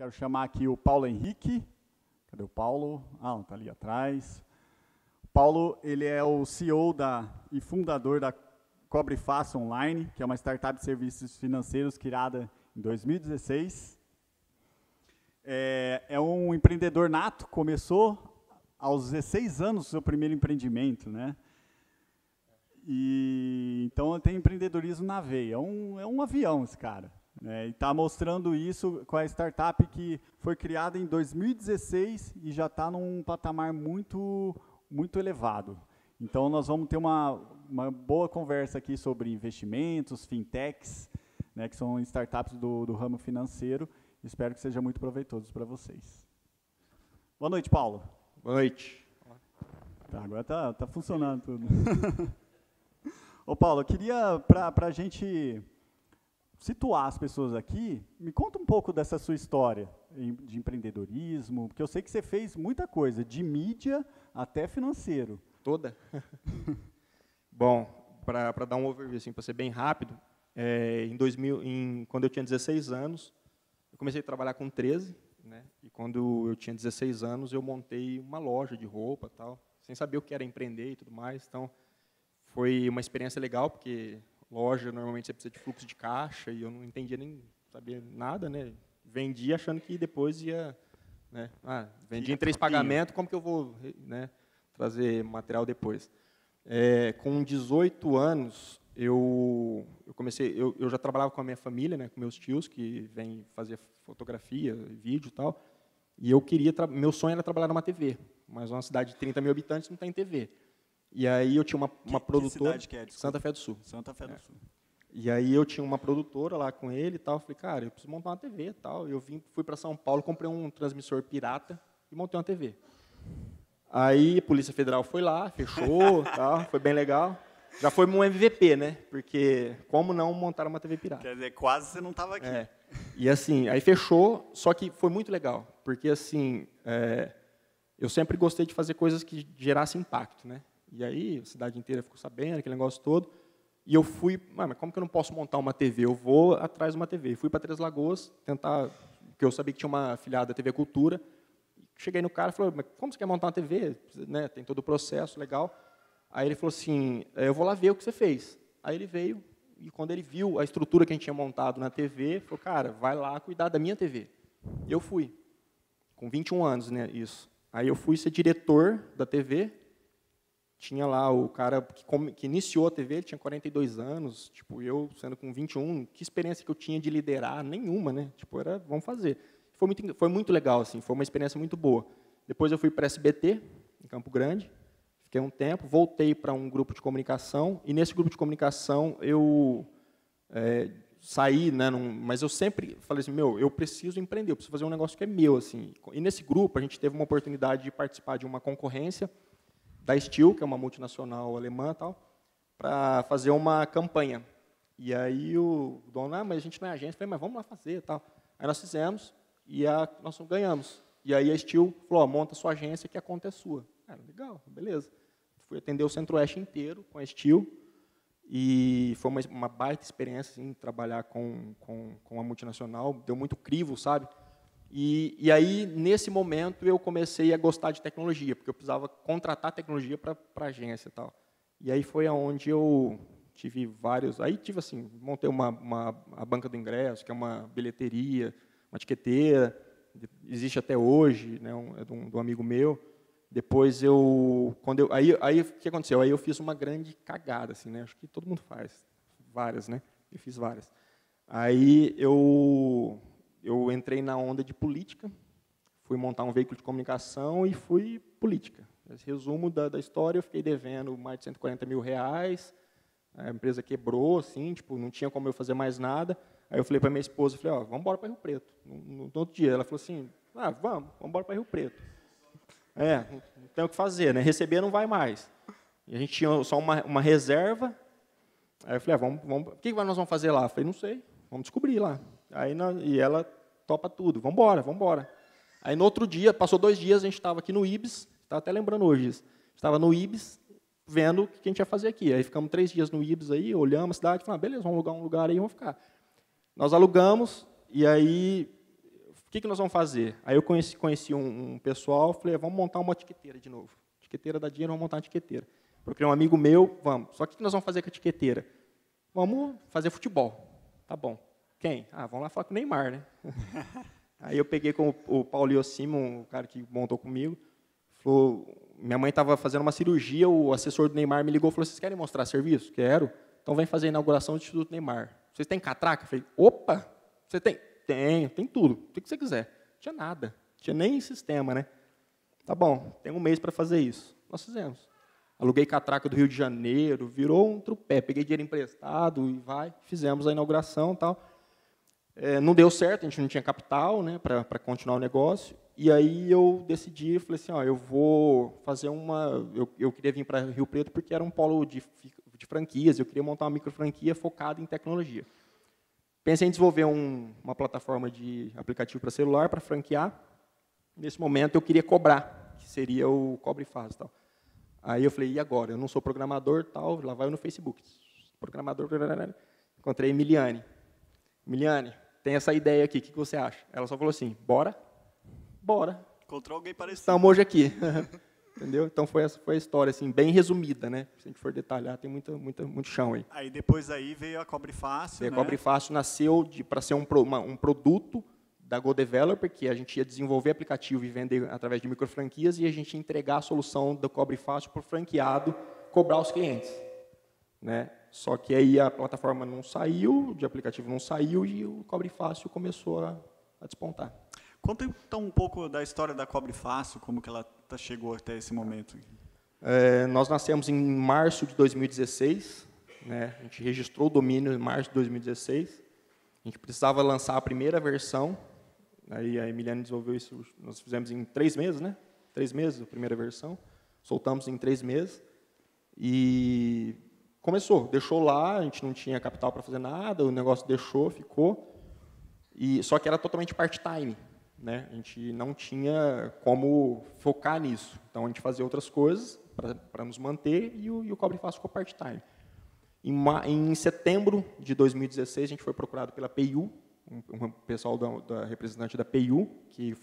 Quero chamar aqui o Paulo Henrique. Cadê o Paulo? Ah, está ali atrás. O Paulo, ele é o CEO e fundador da Cobre Fácil Online, que é uma startup de serviços financeiros criada em 2016. É um empreendedor nato, começou aos 16 anos o seu primeiro empreendimento, né? Então, tem empreendedorismo na veia. É um avião esse cara. Né? E está mostrando isso com a startup que foi criada em 2016 e já está num patamar muito, muito elevado. Então, nós vamos ter uma boa conversa aqui sobre investimentos, fintechs, né, que são startups do ramo financeiro. Espero que seja muito proveitoso para vocês. Boa noite, Paulo. Boa noite. Tá, agora tá funcionando tudo. Ô, Paulo, eu queria, para a gente situar as pessoas aqui, me conta um pouco dessa sua história de empreendedorismo, porque eu sei que você fez muita coisa, de mídia até financeiro. Toda? Bom, para dar um overview, assim, para ser bem rápido, quando eu tinha 16 anos, eu comecei a trabalhar com 13, né? E quando eu tinha 16 anos, eu montei uma loja de roupa, tal, sem saber o que era empreender e tudo mais. Então, foi uma experiência legal, porque loja, normalmente, você precisa de fluxo de caixa, e eu não entendia nem, sabia nada, né? Vendia achando que depois ia... Né? Vendia em 3 pagamentos, como que eu vou, né, trazer material depois? Com 18 anos, eu já trabalhava com a minha família, né, com meus tios, que vêm fazer fotografia, vídeo e tal, e meu sonho era trabalhar numa TV, mas uma cidade de 30 mil habitantes não tem TV. E aí eu tinha uma produtora... Que cidade que é? Desculpa. Santa Fé do Sul. Santa Fé do Sul. E aí eu tinha uma produtora lá com ele e tal, falei, cara, eu preciso montar uma TV e tal. Eu fui para São Paulo, comprei um transmissor pirata e montei uma TV. Aí a Polícia Federal foi lá, fechou, tal, foi bem legal. Já foi um MVP, né? Porque como não montar uma TV pirata? Quer dizer, quase você não estava aqui. E assim, aí fechou, só que foi muito legal, porque assim, eu sempre gostei de fazer coisas que gerassem impacto, né? E aí a cidade inteira ficou sabendo, aquele negócio todo. E eu fui, mas como que eu não posso montar uma TV? Eu vou atrás de uma TV. Fui para Três Lagoas, tentar, porque eu sabia que tinha uma afiliada da TV Cultura. Cheguei no cara e falei, mas como você quer montar uma TV? Né, tem todo o processo, legal. Aí ele falou assim, eu vou lá ver o que você fez. Aí ele veio, e quando ele viu a estrutura que a gente tinha montado na TV, falou, cara, vai lá cuidar da minha TV. Eu fui, com 21 anos, né, isso. Aí eu fui ser diretor da TV, tinha lá o cara que iniciou a TV, ele tinha 42 anos, tipo, eu sendo com 21, que experiência que eu tinha de liderar? Nenhuma, né? Tipo, vamos fazer. Foi muito legal, assim, foi uma experiência muito boa. Depois eu fui para a SBT, em Campo Grande, fiquei um tempo, voltei para um grupo de comunicação, e nesse grupo de comunicação eu saí, né, mas eu sempre falei assim, eu preciso empreender, eu preciso fazer um negócio que é meu, assim. E nesse grupo a gente teve uma oportunidade de participar de uma concorrência da Steel, que é uma multinacional alemã, tal, para fazer uma campanha. E aí o dono, mas a gente não é agência, eu falei, mas vamos lá fazer, tal. Aí nós fizemos e nós ganhamos. E aí a Steel falou, monta sua agência que a conta é sua. Legal, beleza. Fui atender o Centro-Oeste inteiro com a Steel e foi uma baita experiência, assim, trabalhar com a multinacional, deu muito crivo, sabe? E aí, nesse momento, eu comecei a gostar de tecnologia, porque eu precisava contratar tecnologia para a agência e tal. E aí foi aonde eu tive vários... Aí tive assim, montei a banca do ingresso, que é uma bilheteria, uma tiqueteira, existe até hoje, né, é de um amigo meu. Depois aí o que aconteceu? Aí eu fiz uma grande cagada, assim, né? Acho que todo mundo faz, várias, né? Eu fiz várias. Aí eu entrei na onda de política, fui montar um veículo de comunicação e fui política. Esse resumo da história, eu fiquei devendo mais de 140 mil reais, a empresa quebrou, assim, tipo, não tinha como eu fazer mais nada. Aí eu falei para minha esposa, vamos embora para Rio Preto. No outro dia, ela falou assim, vamos embora para Rio Preto. Não tem o que fazer, né? Receber não vai mais. E a gente tinha só uma reserva. Aí eu falei, o que nós vamos fazer lá? Eu falei, não sei, vamos descobrir lá. E ela topa tudo, vamos embora. Aí no outro dia, passou 2 dias, a gente estava aqui no Ibis, estava até lembrando hoje isso, estava no Ibis, vendo o que a gente ia fazer aqui. Aí ficamos 3 dias no Ibis, aí, olhamos a cidade, falamos, beleza, vamos alugar um lugar aí, vamos ficar. Nós alugamos, e aí que nós vamos fazer? Aí eu conheci um pessoal, falei, vamos montar uma etiqueteira de novo. Etiqueteira dá dinheiro, vamos montar uma etiqueteira. Procurei um amigo meu, vamos. Só que o que nós vamos fazer com a etiqueteira? Vamos fazer futebol. Tá bom. Quem? Vamos lá falar com o Neymar, né? Aí eu peguei com o Paulo Simon, o cara que montou comigo, falou, minha mãe estava fazendo uma cirurgia, o assessor do Neymar me ligou e falou, vocês querem mostrar serviço? Quero. Então vem fazer a inauguração do Instituto Neymar. Vocês têm catraca? Eu falei, opa, você tem? Tem tudo. O que você quiser. Não tinha nada. Não tinha nem sistema, né? Tá bom, tem um mês para fazer isso. Nós fizemos. Aluguei catraca do Rio de Janeiro, virou um trupé. Peguei dinheiro emprestado e fizemos a inauguração e tal. Não deu certo, a gente não tinha capital, né, para continuar o negócio. E aí eu decidi, falei assim, eu vou fazer eu queria vir para Rio Preto porque era um polo de franquias, eu queria montar uma micro franquia focada em tecnologia. Pensei em desenvolver uma plataforma de aplicativo para celular, para franquear. Nesse momento, eu queria cobrar, que seria o Cobre e Faz. Tal. Aí eu falei, e agora? Eu não sou programador, tal, lá vai eu no Facebook. Programador, encontrei Emiliane. Emiliane, tem essa ideia aqui, o que você acha? Ela só falou assim, bora. Encontrou alguém parecido. Estamos hoje aqui. Entendeu? Então, foi a história, assim, bem resumida, né? Se a gente for detalhar, tem muito chão aí. Aí, depois veio a Cobre Fácil, A Cobre Fácil nasceu para ser um produto da GoDeveloper, que a gente ia desenvolver aplicativo e vender através de microfranquias, e a gente ia entregar a solução da Cobre Fácil para o franqueado cobrar os clientes. Né? Só que aí a plataforma não saiu, de aplicativo não saiu, e o Cobre Fácil começou a despontar. Conta então um pouco da história da Cobre Fácil, como que ela chegou até esse momento. Nós nascemos em março de 2016, né? A gente registrou o domínio em março de 2016. A gente precisava lançar a primeira versão, aí a Emiliane desenvolveu isso, nós fizemos em 3 meses, né? 3 meses a primeira versão, soltamos em 3 meses, e começou, deixou lá, a gente não tinha capital para fazer nada, o negócio ficou, só que era totalmente part-time. Né? A gente não tinha como focar nisso. Então, a gente fazia outras coisas para nos manter e o Cobre Fácil ficou part-time. Em setembro de 2016, a gente foi procurado pela PayU, um pessoal da representante da PayU, que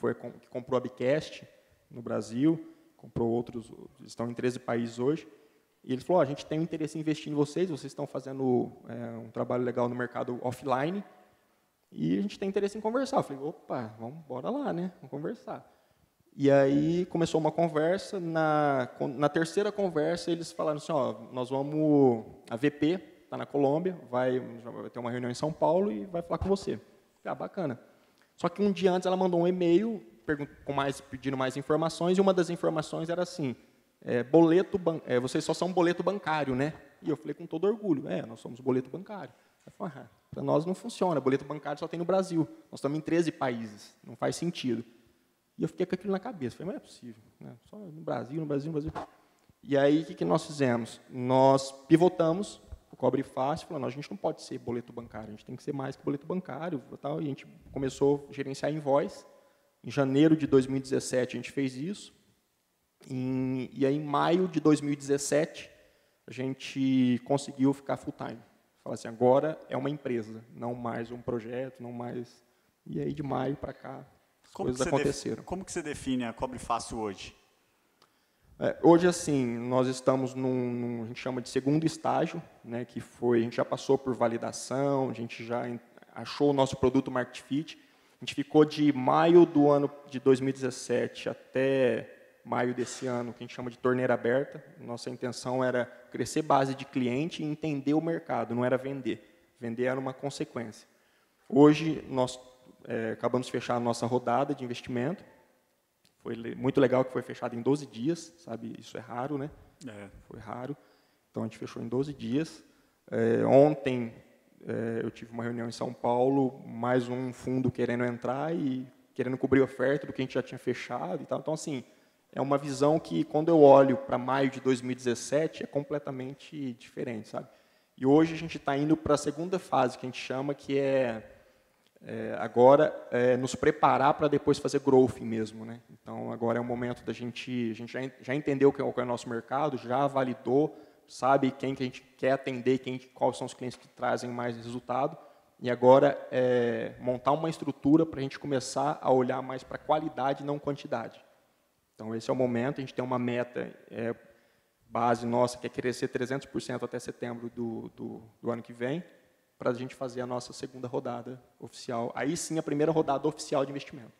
comprou a Bicast no Brasil, comprou outros, estão em 13 países hoje. E ele falou, a gente tem um interesse em investir em vocês estão fazendo um trabalho legal no mercado offline, e a gente tem interesse em conversar. Eu falei, opa, bora lá, né? Vamos conversar. E aí começou uma conversa. Na terceira conversa, eles falaram assim, nós vamos... A VP está na Colômbia, vai ter uma reunião em São Paulo e vai falar com você. Eu falei, bacana. Só que um dia antes ela mandou um e-mail pedindo mais informações, e uma das informações era assim, vocês só são boleto bancário, né? E eu falei com todo orgulho, nós somos boleto bancário. Ela falou, para nós não funciona, boleto bancário só tem no Brasil. Nós estamos em 13 países, não faz sentido. E eu fiquei com aquilo na cabeça, falei, mas não é possível, né? Só no Brasil. E aí, o que nós fizemos? Nós pivotamos o Cobre Fácil, falando, a gente não pode ser boleto bancário, a gente tem que ser mais que boleto bancário. E a gente começou a gerenciar invoice. Em janeiro de 2017, a gente fez isso. E aí, em maio de 2017, a gente conseguiu ficar full-time. Falar assim, agora é uma empresa, não mais um projeto, não mais... E aí, de maio para cá, as coisas aconteceram. Como que você define a Cobre Fácil hoje? Hoje, assim, nós estamos a gente chama de segundo estágio, né, que a gente já passou por validação, a gente já achou o nosso produto Market Fit. A gente ficou de maio do ano de 2017 até maio desse ano, que a gente chama de torneira aberta. Nossa intenção era crescer base de cliente e entender o mercado, não era vender. Vender era uma consequência. Hoje, nós acabamos de fechar a nossa rodada de investimento. Foi muito legal que foi fechado em 12 dias, sabe? Isso é raro, né? Foi raro. Então, a gente fechou em 12 dias. Ontem, eu tive uma reunião em São Paulo, mais um fundo querendo entrar e querendo cobrir a oferta do que a gente já tinha fechado e tal. Então, assim, é uma visão que, quando eu olho para maio de 2017, é completamente diferente, sabe? E hoje a gente está indo para a segunda fase, que a gente chama, que agora nos preparar para depois fazer growth mesmo, né? Então, agora é o momento da a gente já entendeu qual é o nosso mercado, já validou, sabe quem que a gente quer atender, quais são os clientes que trazem mais resultado, e agora montar uma estrutura para a gente começar a olhar mais para qualidade e não quantidade. Então, esse é o momento, a gente tem uma meta base nossa, que é crescer 300% até setembro do ano que vem, para a gente fazer a nossa segunda rodada oficial. Aí sim, a primeira rodada oficial de investimento.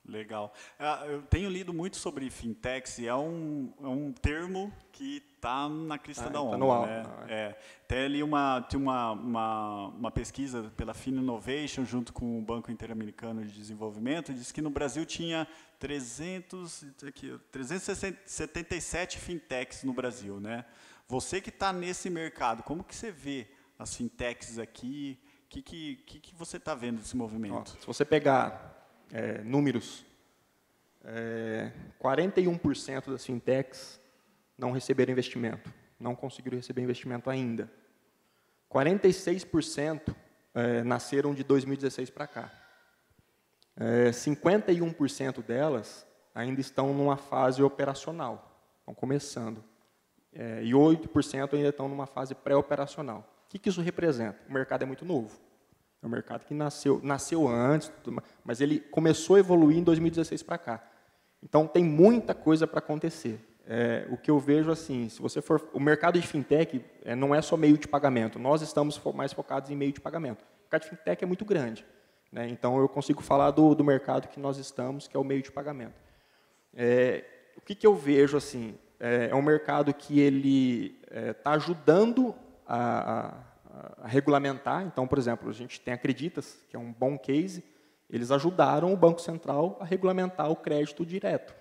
Legal. Eu tenho lido muito sobre fintechs e é um termo que está na crista da onda. Tá no alto, né? Até ali tinha uma pesquisa pela Fininnovation junto com o Banco Interamericano de Desenvolvimento, disse que no Brasil tinha 377 fintechs no Brasil. Né? Você que está nesse mercado, como que você vê as fintechs aqui? O que você está vendo desse movimento? Se você pegar números, 41% das fintechs não receberam investimento, não conseguiram receber investimento ainda. 46% nasceram de 2016 para cá. 51% delas ainda estão numa fase operacional, estão começando. E 8% ainda estão numa fase pré-operacional. O que isso representa? O mercado é muito novo. É um mercado que nasceu antes, mas ele começou a evoluir em 2016 para cá. Então, tem muita coisa para acontecer. O que eu vejo, assim, se você for... O mercado de fintech não é só meio de pagamento. Nós estamos mais focados em meio de pagamento. O mercado de fintech é muito grande. Né? Então, eu consigo falar do mercado que nós estamos, que é o meio de pagamento. O que eu vejo, assim, é um mercado que ele está ajudando a regulamentar. Então, por exemplo, a gente tem a Creditas, que é um bom case, eles ajudaram o Banco Central a regulamentar o crédito direto.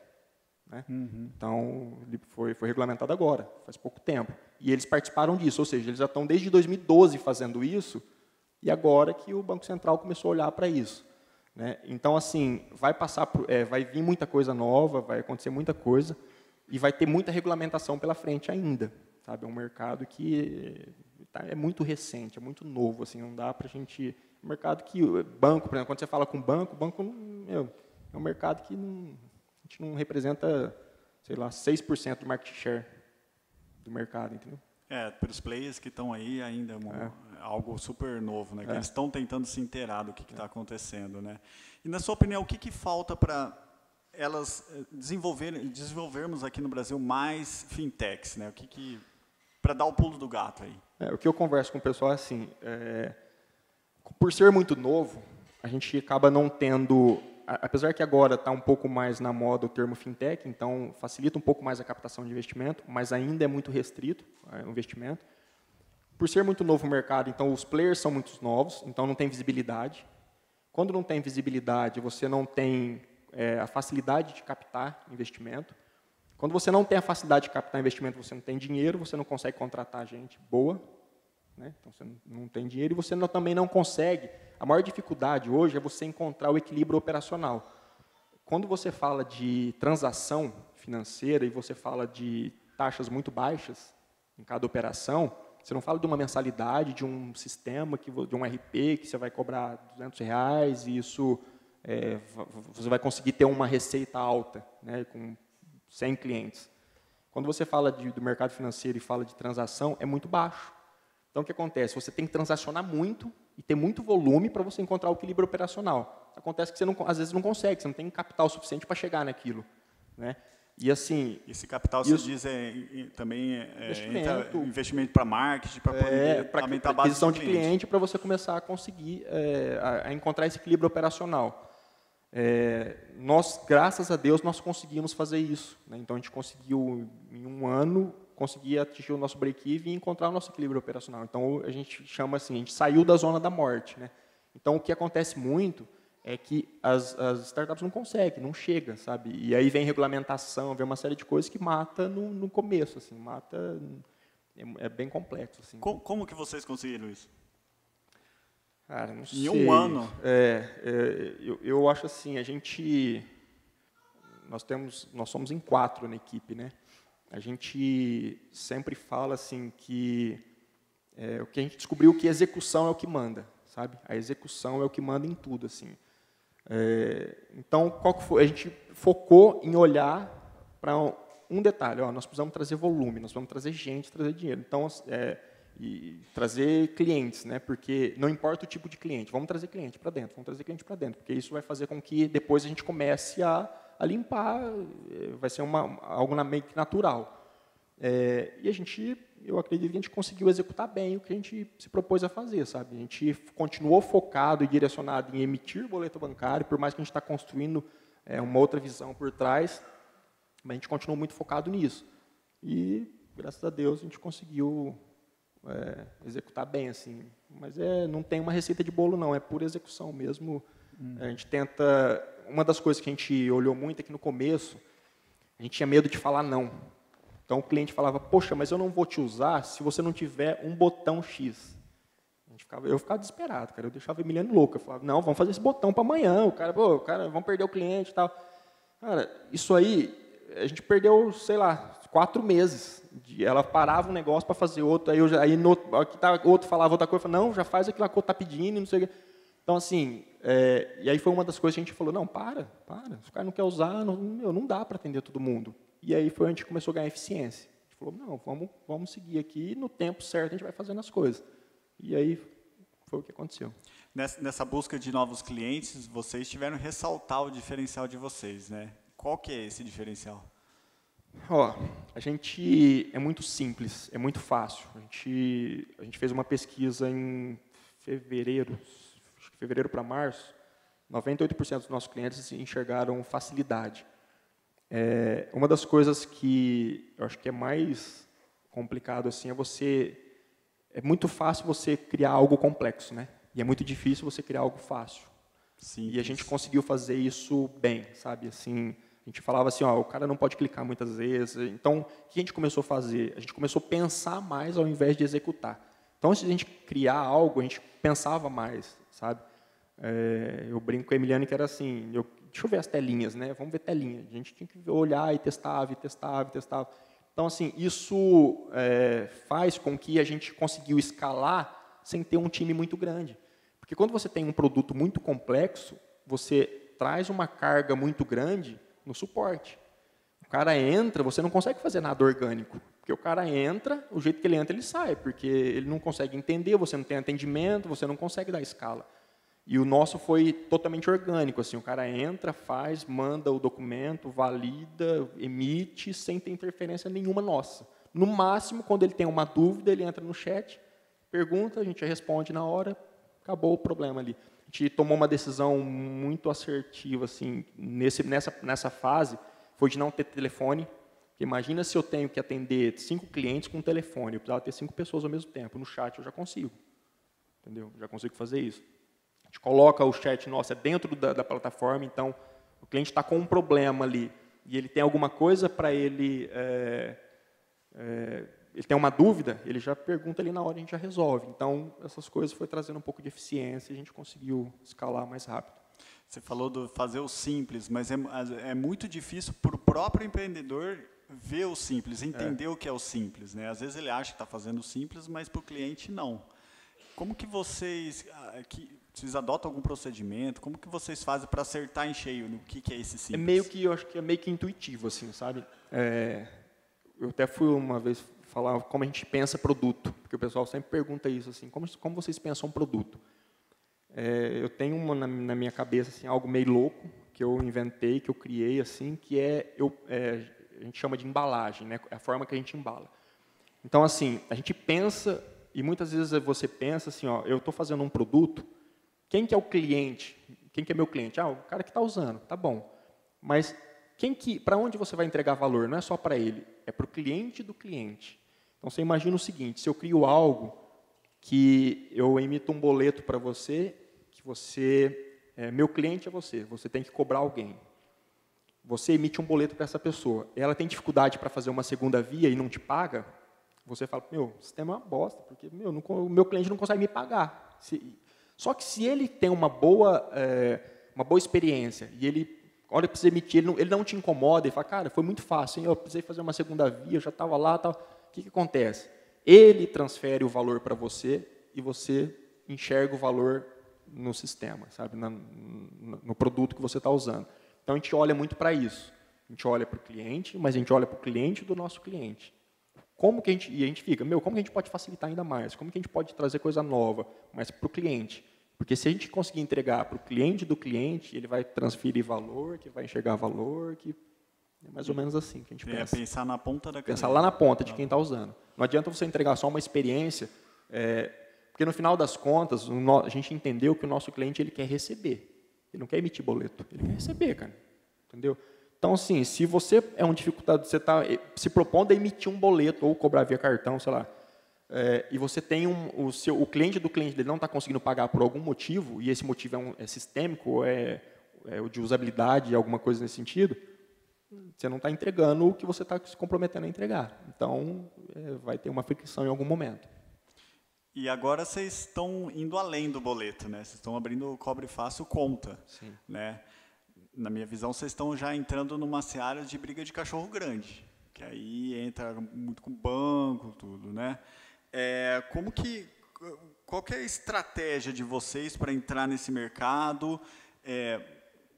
Né? Então, ele foi regulamentado agora, faz pouco tempo. E eles participaram disso, ou seja, eles já estão desde 2012 fazendo isso, e agora que o Banco Central começou a olhar para isso. Né? Então, assim, vai vir muita coisa nova, vai acontecer muita coisa, e vai ter muita regulamentação pela frente ainda. Sabe? É um mercado que é muito recente, é muito novo, assim, não dá para a gente... É um mercado que... Banco, por exemplo, quando você fala com banco é um mercado que a gente não representa, sei lá, 6% do market share do mercado, entendeu? Pelos players que estão aí ainda é algo super novo, né? Que eles estão tentando se inteirar do que está acontecendo, né? E, na sua opinião, o que falta para elas desenvolvermos aqui no Brasil mais fintechs, né? Para dar o pulo do gato aí? O que eu converso com o pessoal é assim, por ser muito novo, a gente acaba não tendo, apesar que agora está um pouco mais na moda o termo fintech, então facilita um pouco mais a captação de investimento, mas ainda é muito restrito o investimento. Por ser muito novo o mercado, então os players são muito novos, então não tem visibilidade. Quando não tem visibilidade, você não tem a facilidade de captar investimento. Quando você não tem a facilidade de captar investimento, você não tem dinheiro, você não consegue contratar gente boa, né? Então você não tem dinheiro e você também não consegue. A maior dificuldade hoje é você encontrar o equilíbrio operacional. Quando você fala de transação financeira e você fala de taxas muito baixas em cada operação, você não fala de uma mensalidade, de um sistema, de um RP que você vai cobrar R$200 e isso você vai conseguir ter uma receita alta, né, com 100 clientes. Quando você fala do mercado financeiro e fala de transação, é muito baixo. Então, o que acontece? Você tem que transacionar muito e ter muito volume para você encontrar o equilíbrio operacional. Acontece que você às vezes não consegue, você não tem capital suficiente para chegar naquilo. Né? E assim... Esse capital, você diz, também investimento para marketing, para poder aumentar a base aquisição de cliente para você começar a conseguir a encontrar esse equilíbrio operacional. Nós, graças a Deus, nós conseguimos fazer isso. Né? Então, a gente conseguiu, em um ano, conseguir atingir o nosso break-even e encontrar o nosso equilíbrio operacional. Então, a gente chama assim, a gente saiu da zona da morte. Né? Então, o que acontece muito é que as startups não conseguem, não chegam, sabe? E aí vem regulamentação, vem uma série de coisas que mata no começo, assim, mata... É bem complexo. Assim. Como que vocês conseguiram isso? Cara, não sei. Em um ano? Eu acho assim, nós somos em 4 na equipe, né? A gente sempre fala assim que o que a gente descobriu que execução é o que manda, sabe? A execução é o que manda em tudo, assim. Então, qual que foi? A gente focou em olhar para um detalhe. Nós precisamos trazer volume, nós precisamos trazer gente, trazer dinheiro. Então, e trazer clientes, né? Porque não importa o tipo de cliente, vamos trazer cliente para dentro, porque isso vai fazer com que depois a gente comece a limpar, vai ser algo meio que natural. E eu acredito que a gente conseguiu executar bem o que a gente se propôs a fazer, sabe? A gente continuou focado e direcionado em emitir boleto bancário, por mais que a gente está construindo uma outra visão por trás, mas a gente continuou muito focado nisso. E, graças a Deus, a gente conseguiu executar bem, assim. Mas não tem uma receita de bolo, não, é pura execução mesmo. A gente tenta... Uma das coisas que a gente olhou muito é que, no começo, a gente tinha medo de falar não. Então, o cliente falava, poxa, mas eu não vou te usar se você não tiver um botão X. Eu ficava desesperado, cara. Eu deixava a Emiliano louco. Eu falava, não, vamos fazer esse botão para amanhã. O cara, vamos perder o cliente e tal. Cara, isso aí, a gente perdeu, sei lá, 4 meses. Ela parava um negócio para fazer outro, outro falava outra coisa, falava, não, já faz aquilo que eu está pedindo, não sei o quê. Então, assim, e aí foi uma das coisas que a gente falou, não, para, se o cara não quer usar, não dá para atender todo mundo. E aí foi onde a gente começou a ganhar eficiência. A gente falou, não, vamos seguir aqui, no tempo certo a gente vai fazendo as coisas. E aí foi o que aconteceu. Nessa busca de novos clientes, vocês tiveram que ressaltar o diferencial de vocês, né? Qual que é esse diferencial? A gente é muito simples, é muito fácil. A gente fez uma pesquisa em fevereiro para março, 98% dos nossos clientes enxergaram facilidade. Uma das coisas que eu acho que é mais complicado assim é muito fácil você criar algo complexo, né? E é muito difícil você criar algo fácil. Sim. E a gente conseguiu fazer isso bem, sabe? Assim, a gente falava assim, o cara não pode clicar muitas vezes. Então, o que a gente começou a fazer? A gente começou a pensar mais ao invés de executar. Então, antes de a gente criar algo, a gente pensava mais, sabe? Eu brinco com a Emiliane que era assim, deixa eu ver as telinhas, né? Vamos ver telinha. A gente tinha que olhar e testava. Então, assim, isso faz com que a gente conseguiu escalar sem ter um time muito grande. Porque quando você tem um produto muito complexo, você traz uma carga muito grande no suporte. O cara entra, você não consegue fazer nada orgânico. Porque o cara entra, o jeito que ele entra, ele sai. Porque ele não consegue entender, você não tem atendimento, você não consegue dar escala. E o nosso foi totalmente orgânico, assim, o cara entra, faz, manda o documento, valida, emite, sem ter interferência nenhuma nossa. No máximo, quando ele tem uma dúvida, ele entra no chat, pergunta, a gente responde na hora, acabou o problema ali. A gente tomou uma decisão muito assertiva, assim, nessa fase, foi de não ter telefone. Imagina se eu tenho que atender 5 clientes com telefone, eu precisava ter 5 pessoas ao mesmo tempo, no chat eu já consigo, entendeu? Já consigo fazer isso. A gente coloca o chat nosso dentro da plataforma, então o cliente está com um problema ali e ele tem alguma coisa para ele tem uma dúvida, ele já pergunta ali na hora e a gente já resolve. Então, essas coisas foi trazendo um pouco de eficiência e a gente conseguiu escalar mais rápido. Você falou do fazer o simples, mas é muito difícil para o próprio empreendedor ver o simples, entender o que é o simples, né? Às vezes ele acha que está fazendo o simples, mas para o cliente não. Como que vocês adotam algum procedimento? Como que vocês fazem para acertar em cheio no que é esse simples? Eu acho que é meio que intuitivo, assim, sabe? Eu até fui uma vez falar como a gente pensa produto, porque o pessoal sempre pergunta isso, assim, como vocês pensam um produto? Eu tenho na minha cabeça assim, algo meio louco que eu inventei, que eu criei, assim, que a gente chama de embalagem, né? É a forma que a gente embala. Então, assim, a gente pensa, e muitas vezes você pensa assim, eu estou fazendo um produto, quem que é o cliente? Quem que é meu cliente? O cara que está usando, tá bom. Mas para onde você vai entregar valor? Não é só para ele, é para o cliente do cliente. Então, você imagina o seguinte, se eu crio algo que eu emito um boleto para você, que meu cliente é você tem que cobrar alguém. Você emite um boleto para essa pessoa, ela tem dificuldade para fazer uma segunda via e não te paga, você fala, o sistema é uma bosta, porque o meu cliente não consegue me pagar. Só que se ele tem uma boa experiência e ele olha para você emitir, ele não te incomoda e fala, cara, foi muito fácil, eu precisei fazer uma segunda via, eu já estava lá, tal. O que acontece? Ele transfere o valor para você e você enxerga o valor no sistema, sabe, no produto que você está usando. Então, a gente olha muito para isso. A gente olha para o cliente, mas a gente olha para o cliente do nosso cliente. como que a gente fica, como que a gente pode facilitar ainda mais? Como que a gente pode trazer coisa nova, mas para o cliente? Porque se a gente conseguir entregar para o cliente do cliente, ele vai transferir valor, que vai enxergar valor, que é mais ou menos assim que a gente pensa. Pensar na ponta da cadeia. Pensar lá na ponta de quem está usando. Não adianta você entregar só uma experiência, porque no final das contas, a gente entendeu que o nosso cliente ele quer receber. Ele não quer emitir boleto, ele quer receber, cara. Entendeu? Então, assim, se você é um dificultado, você está se propondo a emitir um boleto ou cobrar via cartão, sei lá, e você tem o cliente do cliente dele não está conseguindo pagar por algum motivo, e esse motivo é sistêmico, ou é de usabilidade, alguma coisa nesse sentido, você não está entregando o que você está se comprometendo a entregar. Então, vai ter uma fricção em algum momento. E agora vocês estão indo além do boleto, né? Vocês estão abrindo o Cobre Fácil Conta. Sim. Né? Na minha visão, vocês estão já entrando numa seara de briga de cachorro grande, que aí entra muito com banco, tudo, né? Qual que é a estratégia de vocês para entrar nesse mercado?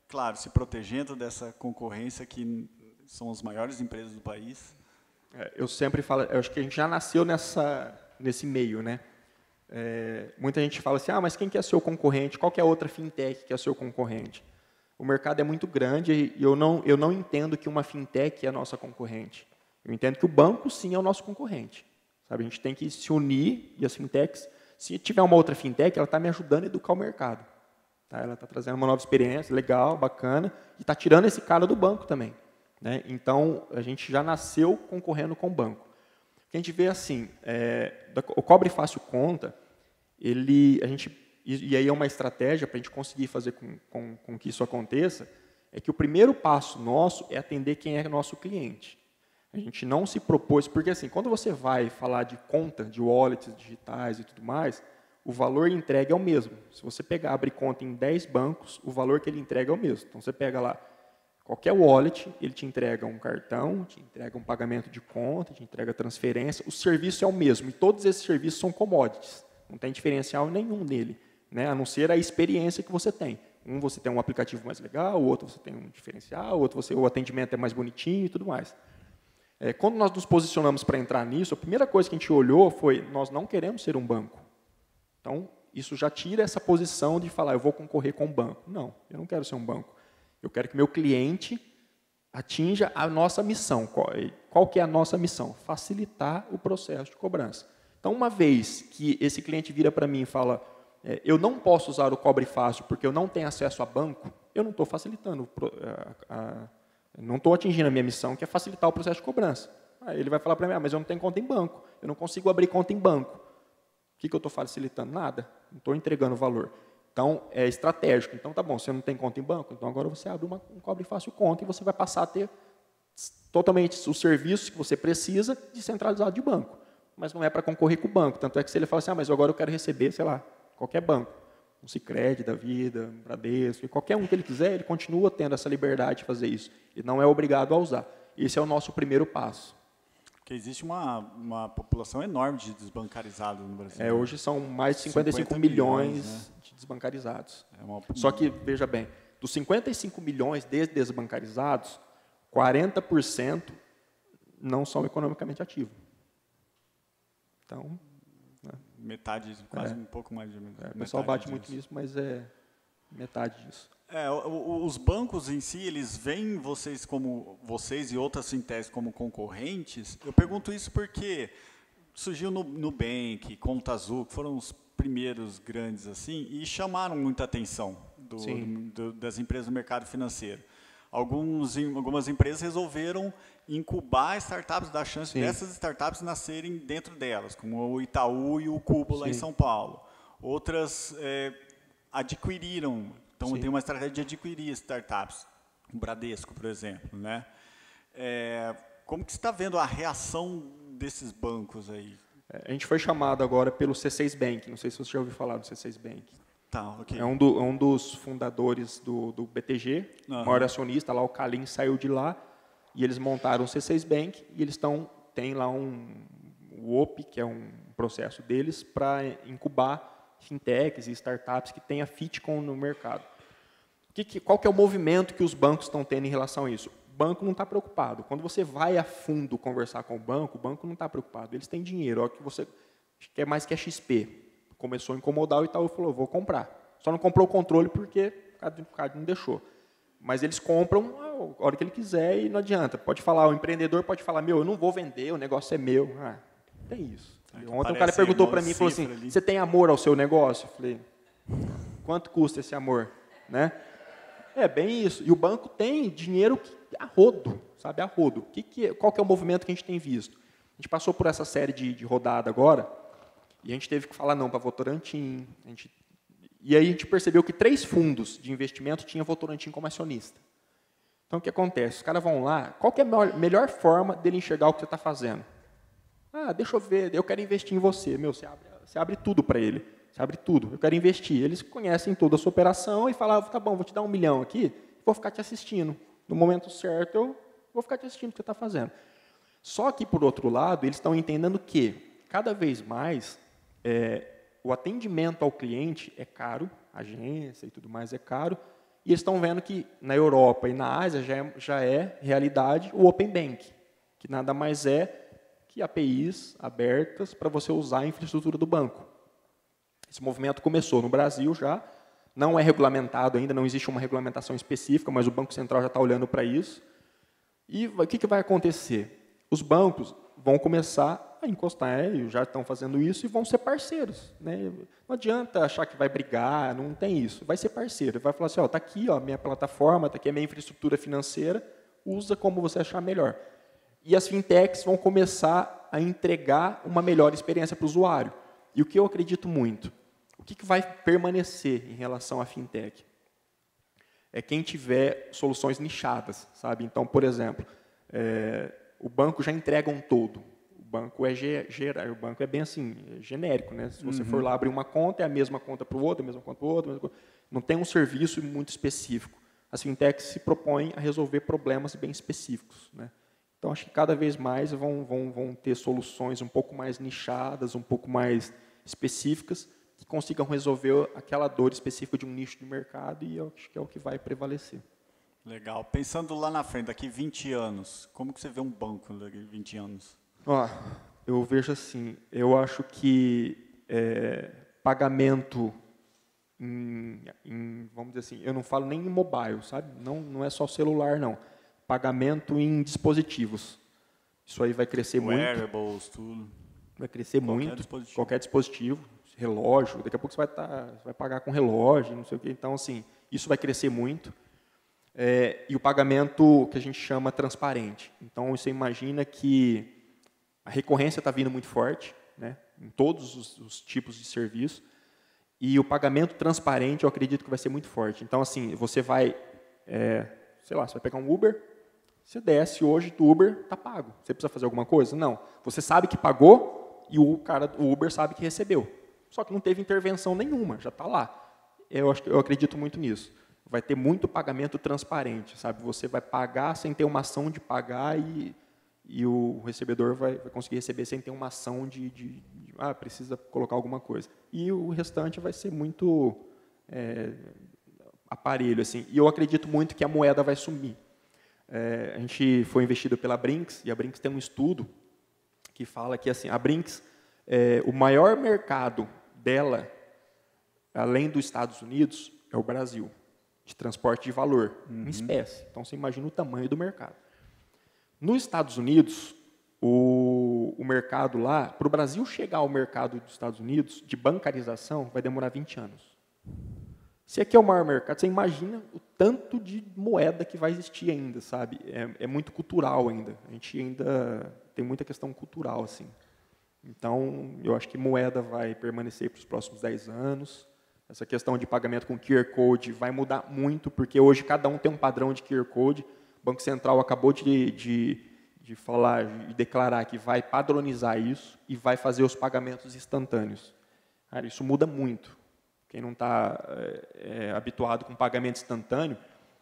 Claro, se protegendo dessa concorrência que são as maiores empresas do país. Eu sempre falo, eu acho que a gente já nasceu nesse meio, né? Muita gente fala assim, mas quem que é seu concorrente? Qual que é a outra fintech que é seu concorrente? O mercado é muito grande e eu não entendo que uma fintech é a nossa concorrente. Eu entendo que o banco, sim, é o nosso concorrente. Sabe? A gente tem que se unir e as fintechs, se tiver uma outra fintech, ela está me ajudando a educar o mercado. Tá? Ela está trazendo uma nova experiência, legal, bacana, e está tirando esse cara do banco também. Né? Então, a gente já nasceu concorrendo com o banco. O que a gente vê assim, o Cobre Fácil Conta, e aí é uma estratégia para a gente conseguir fazer com que isso aconteça, é que o primeiro passo nosso é atender quem é nosso cliente. A gente não se propôs, porque assim, quando você vai falar de conta, de wallets digitais e tudo mais, o valor entregue é o mesmo. Se você abrir conta em 10 bancos, o valor que ele entrega é o mesmo. Então, você pega lá, qualquer wallet, ele te entrega um cartão, te entrega um pagamento de conta, te entrega transferência, o serviço é o mesmo, e todos esses serviços são commodities, não tem diferencial nenhum nele, né? A não ser a experiência que você tem. Você tem um aplicativo mais legal, o outro você tem um diferencial, o atendimento é mais bonitinho e tudo mais. Quando nós nos posicionamos para entrar nisso, a primeira coisa que a gente olhou foi, nós não queremos ser um banco. Então, isso já tira essa posição de falar, eu vou concorrer com o banco. Não, eu não quero ser um banco. Eu quero que meu cliente atinja a nossa missão. Qual que é a nossa missão? Facilitar o processo de cobrança. Então, uma vez que esse cliente vira para mim e fala, eu não posso usar o Cobre Fácil porque eu não tenho acesso a banco, eu não estou facilitando, não estou atingindo a minha missão, que é facilitar o processo de cobrança. Aí ele vai falar para mim, mas eu não tenho conta em banco, eu não consigo abrir conta em banco. O que eu estou facilitando? Nada, não estou entregando valor. Então, é estratégico. Então, tá bom, você não tem conta em banco, então agora você abre um Cobre Fácil Conta e você vai passar a ter totalmente os serviços que você precisa descentralizado de banco. Mas não é para concorrer com o banco. Tanto é que se ele fala assim, mas agora eu quero receber, sei lá, qualquer banco, um Sicredi da vida, um Bradesco, qualquer um que ele quiser, ele continua tendo essa liberdade de fazer isso. Ele não é obrigado a usar. Esse é o nosso primeiro passo. Porque existe uma população enorme de desbancarizados no Brasil. Hoje são mais de 55 milhões, né, de desbancarizados. Só que, veja bem, dos 55 milhões de desbancarizados, 40% não são economicamente ativos. Então, metade, quase um pouco mais de metade. O pessoal bate muito nisso, mas é metade disso. Os bancos em si, eles veem vocês e outras fintechs como concorrentes. Eu pergunto isso porque surgiu no Nubank, Conta Azul, que foram os primeiros grandes assim, e chamaram muita atenção das empresas do mercado financeiro. Algumas empresas resolveram incubar startups, dar chance dessas startups nascerem dentro delas, como o Itaú e o Cubo lá em São Paulo. Outras adquiriram. Então, tem uma estratégia de adquirir startups, o Bradesco, por exemplo. Né? Como que você está vendo a reação desses bancos aí? A gente foi chamado agora pelo C6 Bank, não sei se você já ouviu falar do C6 Bank. Tá, okay. É um dos fundadores do BTG, o maior acionista, lá o Kalim saiu de lá, e eles montaram o C6 Bank, e eles têm lá o OP, que é um processo deles, para incubar fintechs e startups que tenham fit no mercado. Qual que é o movimento que os bancos estão tendo em relação a isso? banco não está preocupado. Quando você vai a fundo conversar com o banco não está preocupado. Eles têm dinheiro. Olha que você quer mais que a XP. Começou a incomodar o Itaú e falou, vou comprar. Só não comprou o controle porque o CAD não deixou. Mas eles compram a hora que ele quiser e não adianta. Pode falar, o empreendedor pode falar, eu não vou vender, o negócio é meu. Tem isso. Ontem um cara perguntou para mim e falou assim, você tem amor ao seu negócio? Eu falei, quanto custa esse amor? Né? É bem isso. E o banco tem dinheiro a rodo, sabe? A rodo. Qual que é o movimento que a gente tem visto? A gente passou por essa série de rodada agora, e a gente teve que falar não para Votorantim. E aí a gente percebeu que 3 fundos de investimento tinham Votorantim como acionista. Então, o que acontece? Os caras vão lá, qual que é a melhor forma dele enxergar o que você está fazendo? Deixa eu ver, eu quero investir em você. Você abre tudo para ele. Você abre tudo, eu quero investir. Eles conhecem toda a sua operação e falam, tá bom, vou te dar 1 milhão aqui, vou ficar te assistindo. No momento certo, eu vou ficar te assistindo o que você está fazendo. Só que, por outro lado, eles estão entendendo que, cada vez mais, o atendimento ao cliente é caro, a agência e tudo mais é caro, e eles estão vendo que, na Europa e na Ásia, já é realidade o Open Bank, que nada mais é que APIs abertas para você usar a infraestrutura do banco. Esse movimento começou no Brasil já, não é regulamentado ainda, não existe uma regulamentação específica, mas o Banco Central já está olhando para isso. E o que vai acontecer? Os bancos vão começar a encostar, já estão fazendo isso, e vão ser parceiros. Né? Não adianta achar que vai brigar, não tem isso. Vai ser parceiro, vai falar assim, está aqui a minha plataforma, está aqui a minha infraestrutura financeira, usa como você achar melhor. E as fintechs vão começar a entregar uma melhor experiência para o usuário. E o que eu acredito muito? O que vai permanecer em relação à fintech? É quem tiver soluções nichadas, sabe? Então, por exemplo, o banco já entrega um todo. O banco o banco é bem assim, genérico, né? Se você for lá abrir uma conta, é a mesma conta para o outro, a mesma conta para o outro, não tem um serviço muito específico. As fintechs se propõem a resolver problemas bem específicos, né? Então, acho que cada vez mais vão ter soluções um pouco mais nichadas, um pouco mais específicas, que consigam resolver aquela dor específica de um nicho de mercado, e eu acho que é o que vai prevalecer. Legal. Pensando lá na frente, daqui 20 anos, como que você vê um banco daqui 20 anos? Eu vejo assim, eu acho que pagamento vamos dizer assim, eu não falo nem em mobile, sabe? Não é só celular, não. Pagamento em dispositivos. Isso aí vai crescer muito. Wearables, tudo. Vai crescer muito. Qualquer dispositivo. Relógio. Daqui a pouco você vai pagar com relógio, não sei o quê. Então, assim, isso vai crescer muito. E o pagamento que a gente chama transparente. Então, você imagina que a recorrência está vindo muito forte, né, em todos os tipos de serviço. E o pagamento transparente, eu acredito que vai ser muito forte. Então, assim, você vai, sei lá, você vai pegar um Uber, você desce hoje do Uber, está pago. Você precisa fazer alguma coisa? Não. Você sabe que pagou e o Uber sabe que recebeu. Só que não teve intervenção nenhuma, já está lá. Eu acredito muito nisso. Vai ter muito pagamento transparente, sabe? Você vai pagar sem ter uma ação de pagar e o recebedor vai conseguir receber sem ter uma ação de precisa colocar alguma coisa. E o restante vai ser muito aparelho, assim. E eu acredito muito que a moeda vai sumir. A gente foi investido pela Brinks, e a Brinks tem um estudo que fala que assim, a Brinks, o maior mercado dela, além dos Estados Unidos, é o Brasil, de transporte de valor, em espécie. Então, você imagina o tamanho do mercado. Nos Estados Unidos, o mercado lá, para o Brasil chegar ao mercado dos Estados Unidos, de bancarização, vai demorar 20 anos. Se aqui é o maior mercado, você imagina o tanto de moeda que vai existir ainda, sabe? É muito cultural ainda. A gente ainda tem muita questão cultural, assim. Então, eu acho que moeda vai permanecer para os próximos 10 anos. Essa questão de pagamento com QR Code vai mudar muito, porque hoje cada um tem um padrão de QR Code. O Banco Central acabou de falar e declarar que vai padronizar isso e vai fazer os pagamentos instantâneos. Cara, isso muda muito. Quem não está habituado com pagamento instantâneo,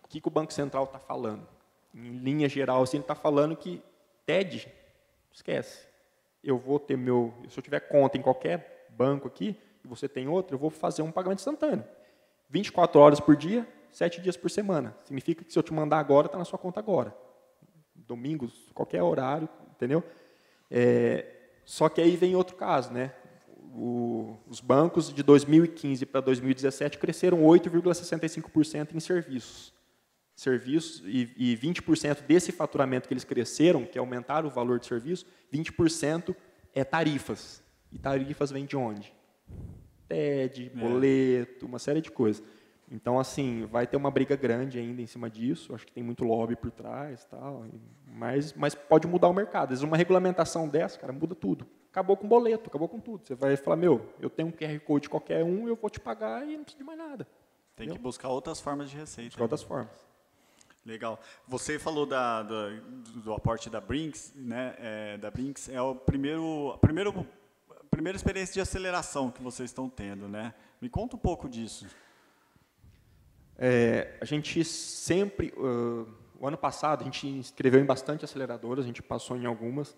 o que o Banco Central está falando? Em linha geral, assim, ele está falando que TED, esquece. Eu vou ter se eu tiver conta em qualquer banco aqui, e você tem outro, eu vou fazer um pagamento instantâneo. 24 horas por dia, 7 dias por semana. Significa que se eu te mandar agora, está na sua conta agora. domingos, qualquer horário, entendeu? Só que aí vem outro caso, né? Os bancos de 2015 para 2017 cresceram 8,65% em serviços. Serviços e 20% desse faturamento que eles cresceram, que aumentaram o valor de serviço, 20% é tarifas. E tarifas vêm de onde? TED, boleto, uma série de coisas. Então, assim, vai ter uma briga grande ainda em cima disso. Acho que tem muito lobby por trás, tal. Mas pode mudar o mercado. Às vezes uma regulamentação dessa, cara, muda tudo. Acabou com o boleto, acabou com tudo. Você vai falar, eu tenho um QR Code qualquer um, eu vou te pagar e não preciso de mais nada. Tem que buscar outras formas de receita. Buscar outras formas. Legal. Você falou do aporte da Brinks, né? Da Brinks é a primeira experiência de aceleração que vocês estão tendo, né? Me conta um pouco disso. A gente sempre, o ano passado, a gente inscreveu em bastante aceleradoras, a gente passou em algumas.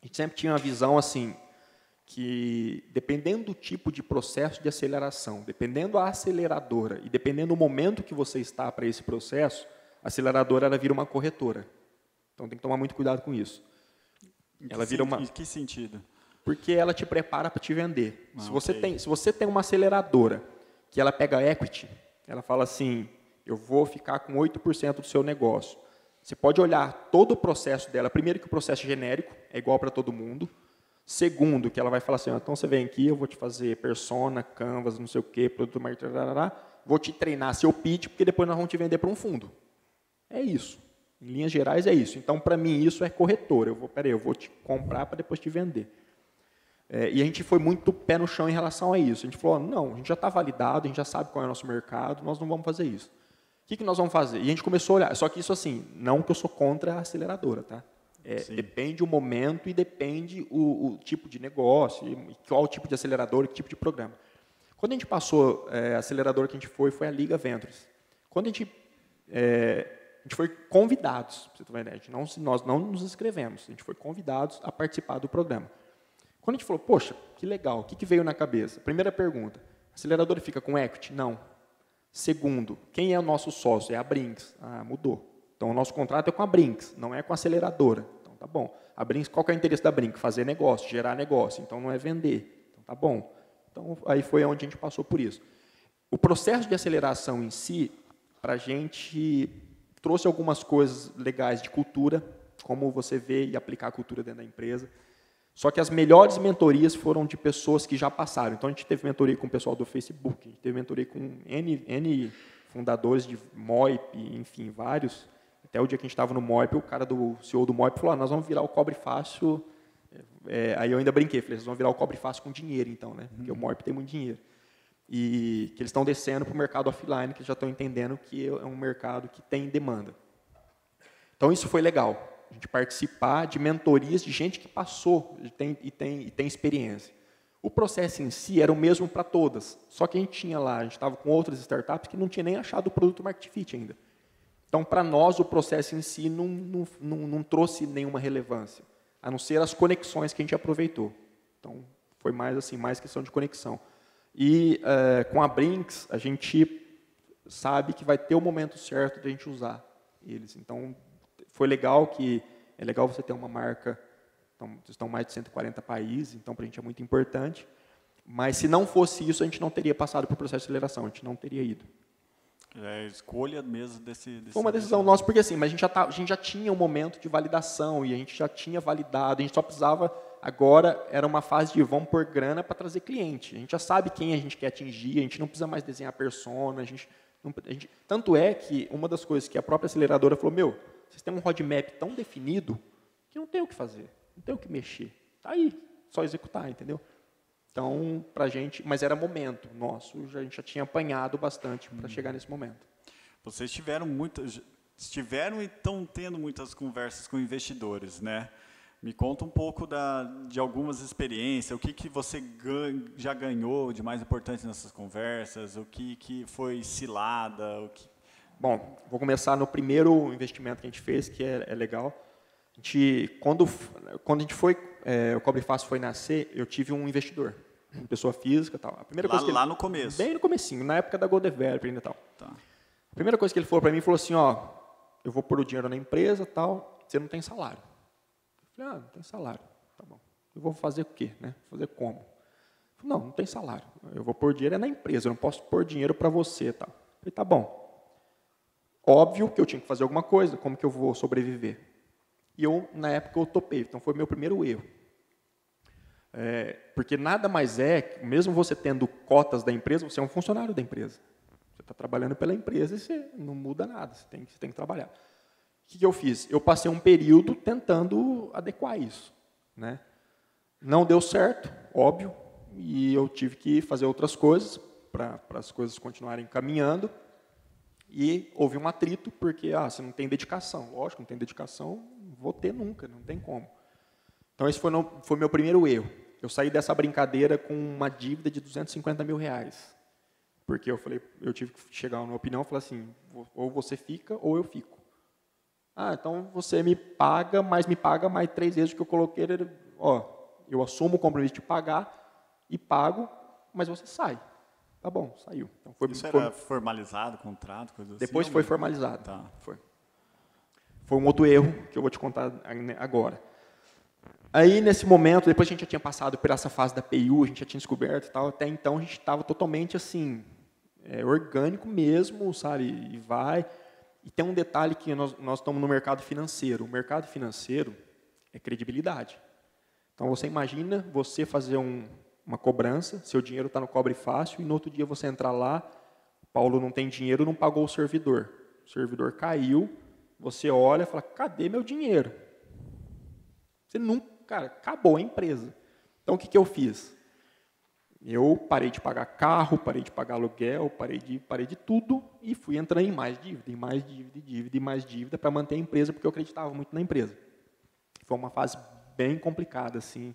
A gente sempre tinha uma visão assim, que dependendo do tipo de processo de aceleração, dependendo da aceleradora e dependendo do momento que você está para esse processo, a aceleradora ela vira uma corretora. Então tem que tomar muito cuidado com isso. Em que sentido? Porque ela te prepara para te vender. Se você tem uma aceleradora que ela pega equity, ela fala assim, eu vou ficar com 8% do seu negócio. Você pode olhar todo o processo dela. Primeiro que o processo é genérico, é igual para todo mundo. Segundo, que ela vai falar assim, então você vem aqui, eu vou te fazer persona, canvas, não sei o quê, produto marketing, vou te treinar seu pitch, porque depois nós vamos te vender para um fundo. É isso. Em linhas gerais é isso. Então, para mim, isso é corretora. Eu vou te comprar para depois te vender. E a gente foi muito pé no chão em relação a isso. A gente falou, não, a gente já está validado, a gente já sabe qual é o nosso mercado, nós não vamos fazer isso. O que nós vamos fazer? E a gente começou a olhar. Só que isso assim, não que eu sou contra a aceleradora, tá? Depende o momento e depende o tipo de negócio, e qual tipo de acelerador, que tipo de programa. Quando a gente passou, a aceleradora que a gente foi a Liga Ventures. Quando a gente foi convidados, pra você ter uma ideia, nós não nos inscrevemos, a gente foi convidados a participar do programa. Quando a gente falou, poxa, que legal, o que veio na cabeça? Primeira pergunta, a aceleradora fica com equity? Não. Segundo, quem é o nosso sócio? É a Brinks. Ah, mudou. Então, o nosso contrato é com a Brinks, não é com a aceleradora. Então, tá bom. A Brinks, qual que é o interesse da Brinks? Fazer negócio, gerar negócio. Então, não é vender. Então, tá bom. Então, aí foi onde a gente passou por isso. O processo de aceleração em si, para a gente, trouxe algumas coisas legais de cultura, como você vê e aplicar a cultura dentro da empresa. Só que as melhores mentorias foram de pessoas que já passaram. Então, a gente teve mentoria com o pessoal do Facebook, a gente teve mentoria com N fundadores de Moip, enfim, vários. Até o dia que a gente estava no Moip, o cara do CEO do Moip falou, nós vamos virar o Cobre Fácil. Aí eu ainda brinquei, falei, vocês vão virar o Cobre Fácil com dinheiro, então, né? Porque o Moip tem muito dinheiro. E que eles estão descendo para o mercado offline, que já estão entendendo que é um mercado que tem demanda. Então, isso foi legal. A gente participar de mentorias de gente que passou e tem experiência. O processo em si era o mesmo para todas, só que a gente estava com outras startups que não tinha nem achado o produto Market Fit ainda. Então, para nós, o processo em si não trouxe nenhuma relevância, a não ser as conexões que a gente aproveitou. Então, foi mais questão de conexão. E com a Brinks, a gente sabe que vai ter o momento certo de a gente usar eles. Então, foi legal é legal você ter uma marca, estão mais de 140 países, então para a gente é muito importante, mas se não fosse isso, a gente não teria passado por processo de aceleração, a gente não teria ido. É a escolha mesmo desse foi uma decisão nossa, porque assim, mas a gente já tinha um momento de validação, e a gente já tinha validado, a gente só precisava, agora era uma fase de vamos pôr grana para trazer cliente, a gente já sabe quem a gente quer atingir, a gente não precisa mais desenhar persona, tanto é que uma das coisas que a própria aceleradora falou, vocês têm um roadmap tão definido que não tem o que fazer, não tem o que mexer. Está aí, só executar, entendeu? Então, para a gente, mas era momento nosso, a gente já tinha apanhado bastante para chegar nesse momento. Vocês estiveram e estão tendo muitas conversas com investidores, né? Me conta um pouco de algumas experiências, o que você já ganhou de mais importante nessas conversas, o que foi cilada, Bom, vou começar no primeiro investimento que a gente fez, que é legal. Quando a gente foi, o Cobre Fácil foi nascer, eu tive um investidor, uma pessoa física, tal. A primeira coisa lá no começo. Bem no comecinho, na época da Godeverb ainda tal. Tá. A primeira coisa que ele falou para mim, falou assim, eu vou pôr o dinheiro na empresa, tal. você não tem salário. Eu falei, não tem salário. Tá bom. Eu vou fazer o quê? Né? Fazer como? Eu falei, não tem salário. Eu vou pôr dinheiro na empresa, eu não posso pôr dinheiro para você. Tá? Eu falei, tá bom. Óbvio que eu tinha que fazer alguma coisa, como que eu vou sobreviver? E eu, na época, eu topei. Então, foi meu primeiro erro. Porque nada mais mesmo você tendo cotas da empresa, você é um funcionário da empresa. Você está trabalhando pela empresa e você não muda nada, você tem que trabalhar. O que eu fiz? Eu passei um período tentando adequar isso. Né? Não deu certo, óbvio, e eu tive que fazer outras coisas para as coisas continuarem caminhando. E houve um atrito, porque você não tem dedicação. Lógico, não tem dedicação, não vou ter nunca, não tem como. Então, esse foi meu primeiro erro. Eu saí dessa brincadeira com uma dívida de R$250 mil. Porque eu tive que chegar na minha opinião e falar assim, ou você fica ou eu fico. Então você me paga mais 3 vezes o que eu coloquei. Eu assumo o compromisso de pagar e pago, mas você sai. Tá bom, saiu. Então, Isso era formalizado, contrato, coisa assim? Depois foi formalizado. Tá. Foi um outro erro que eu vou te contar agora. Aí, nesse momento, depois a gente já tinha passado por essa fase da PIU, a gente já tinha descoberto e tal, até então a gente estava totalmente assim, orgânico mesmo, sabe? E vai. E tem um detalhe que nós estamos no mercado financeiro. O mercado financeiro é credibilidade. Então, você imagina você fazer uma cobrança, seu dinheiro está no Cobre Fácil, e no outro dia você entrar lá, Paulo não tem dinheiro, não pagou o servidor caiu, você olha e fala, cadê meu dinheiro? Você nunca, cara, acabou a empresa. Então, o que eu fiz? Eu parei de pagar carro, parei de pagar aluguel, parei de tudo e fui entrando em mais dívida para manter a empresa, porque eu acreditava muito na empresa. Foi uma fase bem complicada, assim,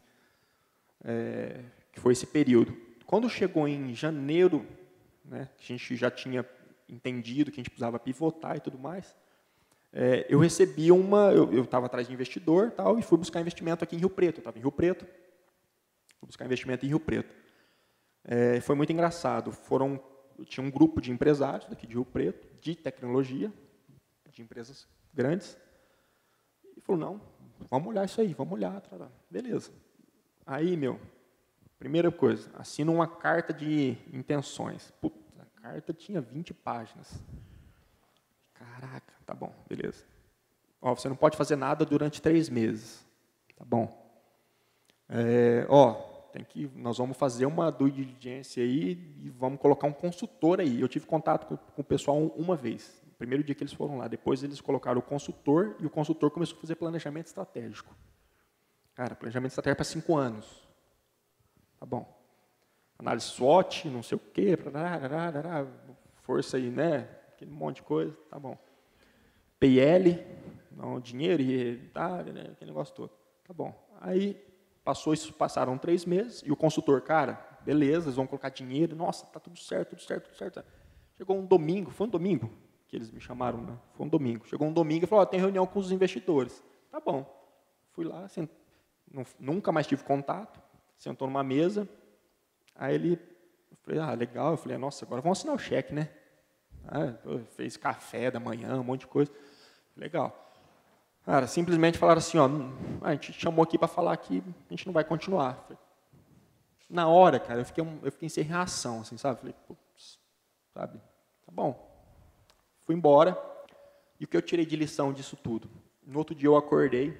que foi esse período. Quando chegou em janeiro, né, que a gente já tinha entendido que a gente precisava pivotar e tudo mais, eu recebi eu estava atrás de investidor e fui buscar investimento aqui em Rio Preto. Eu estava em Rio Preto, fui buscar investimento em Rio Preto. Foi muito engraçado. Tinha um grupo de empresários daqui de Rio Preto, de tecnologia, de empresas grandes, e falou, não, vamos olhar isso aí, vamos olhar. Beleza. Aí, primeira coisa, assina uma carta de intenções. Puta, a carta tinha 20 páginas. Caraca, tá bom, beleza. Você não pode fazer nada durante 3 meses. Tá bom. Nós vamos fazer uma due diligence aí e vamos colocar um consultor aí. Eu tive contato com o pessoal uma vez, no primeiro dia que eles foram lá. Depois eles colocaram o consultor e o consultor começou a fazer planejamento estratégico. Cara, planejamento estratégico para 5 anos. Tá bom. Análise SWOT, não sei o quê, força aí, né? Aquele monte de coisa, tá bom. PL, não, dinheiro e né? Aquele negócio todo. Tá bom. Aí passaram 3 meses e o consultor, cara, beleza, eles vão colocar dinheiro, nossa, tá tudo certo. Chegou um domingo, foi um domingo que eles me chamaram, né? Foi um domingo. Chegou um domingo e falou, tem reunião com os investidores. Tá bom. Fui lá, nunca mais tive contato, sentou numa mesa, aí eu falei, legal, eu falei, nossa, agora vamos assinar o cheque, né? Fez café da manhã, um monte de coisa. Legal. Cara, simplesmente falaram assim, a gente chamou aqui para falar que a gente não vai continuar. Na hora, cara, eu fiquei sem reação, assim, sabe? Falei, putz, sabe? Tá bom. Fui embora. E o que eu tirei de lição disso tudo? No outro dia eu acordei,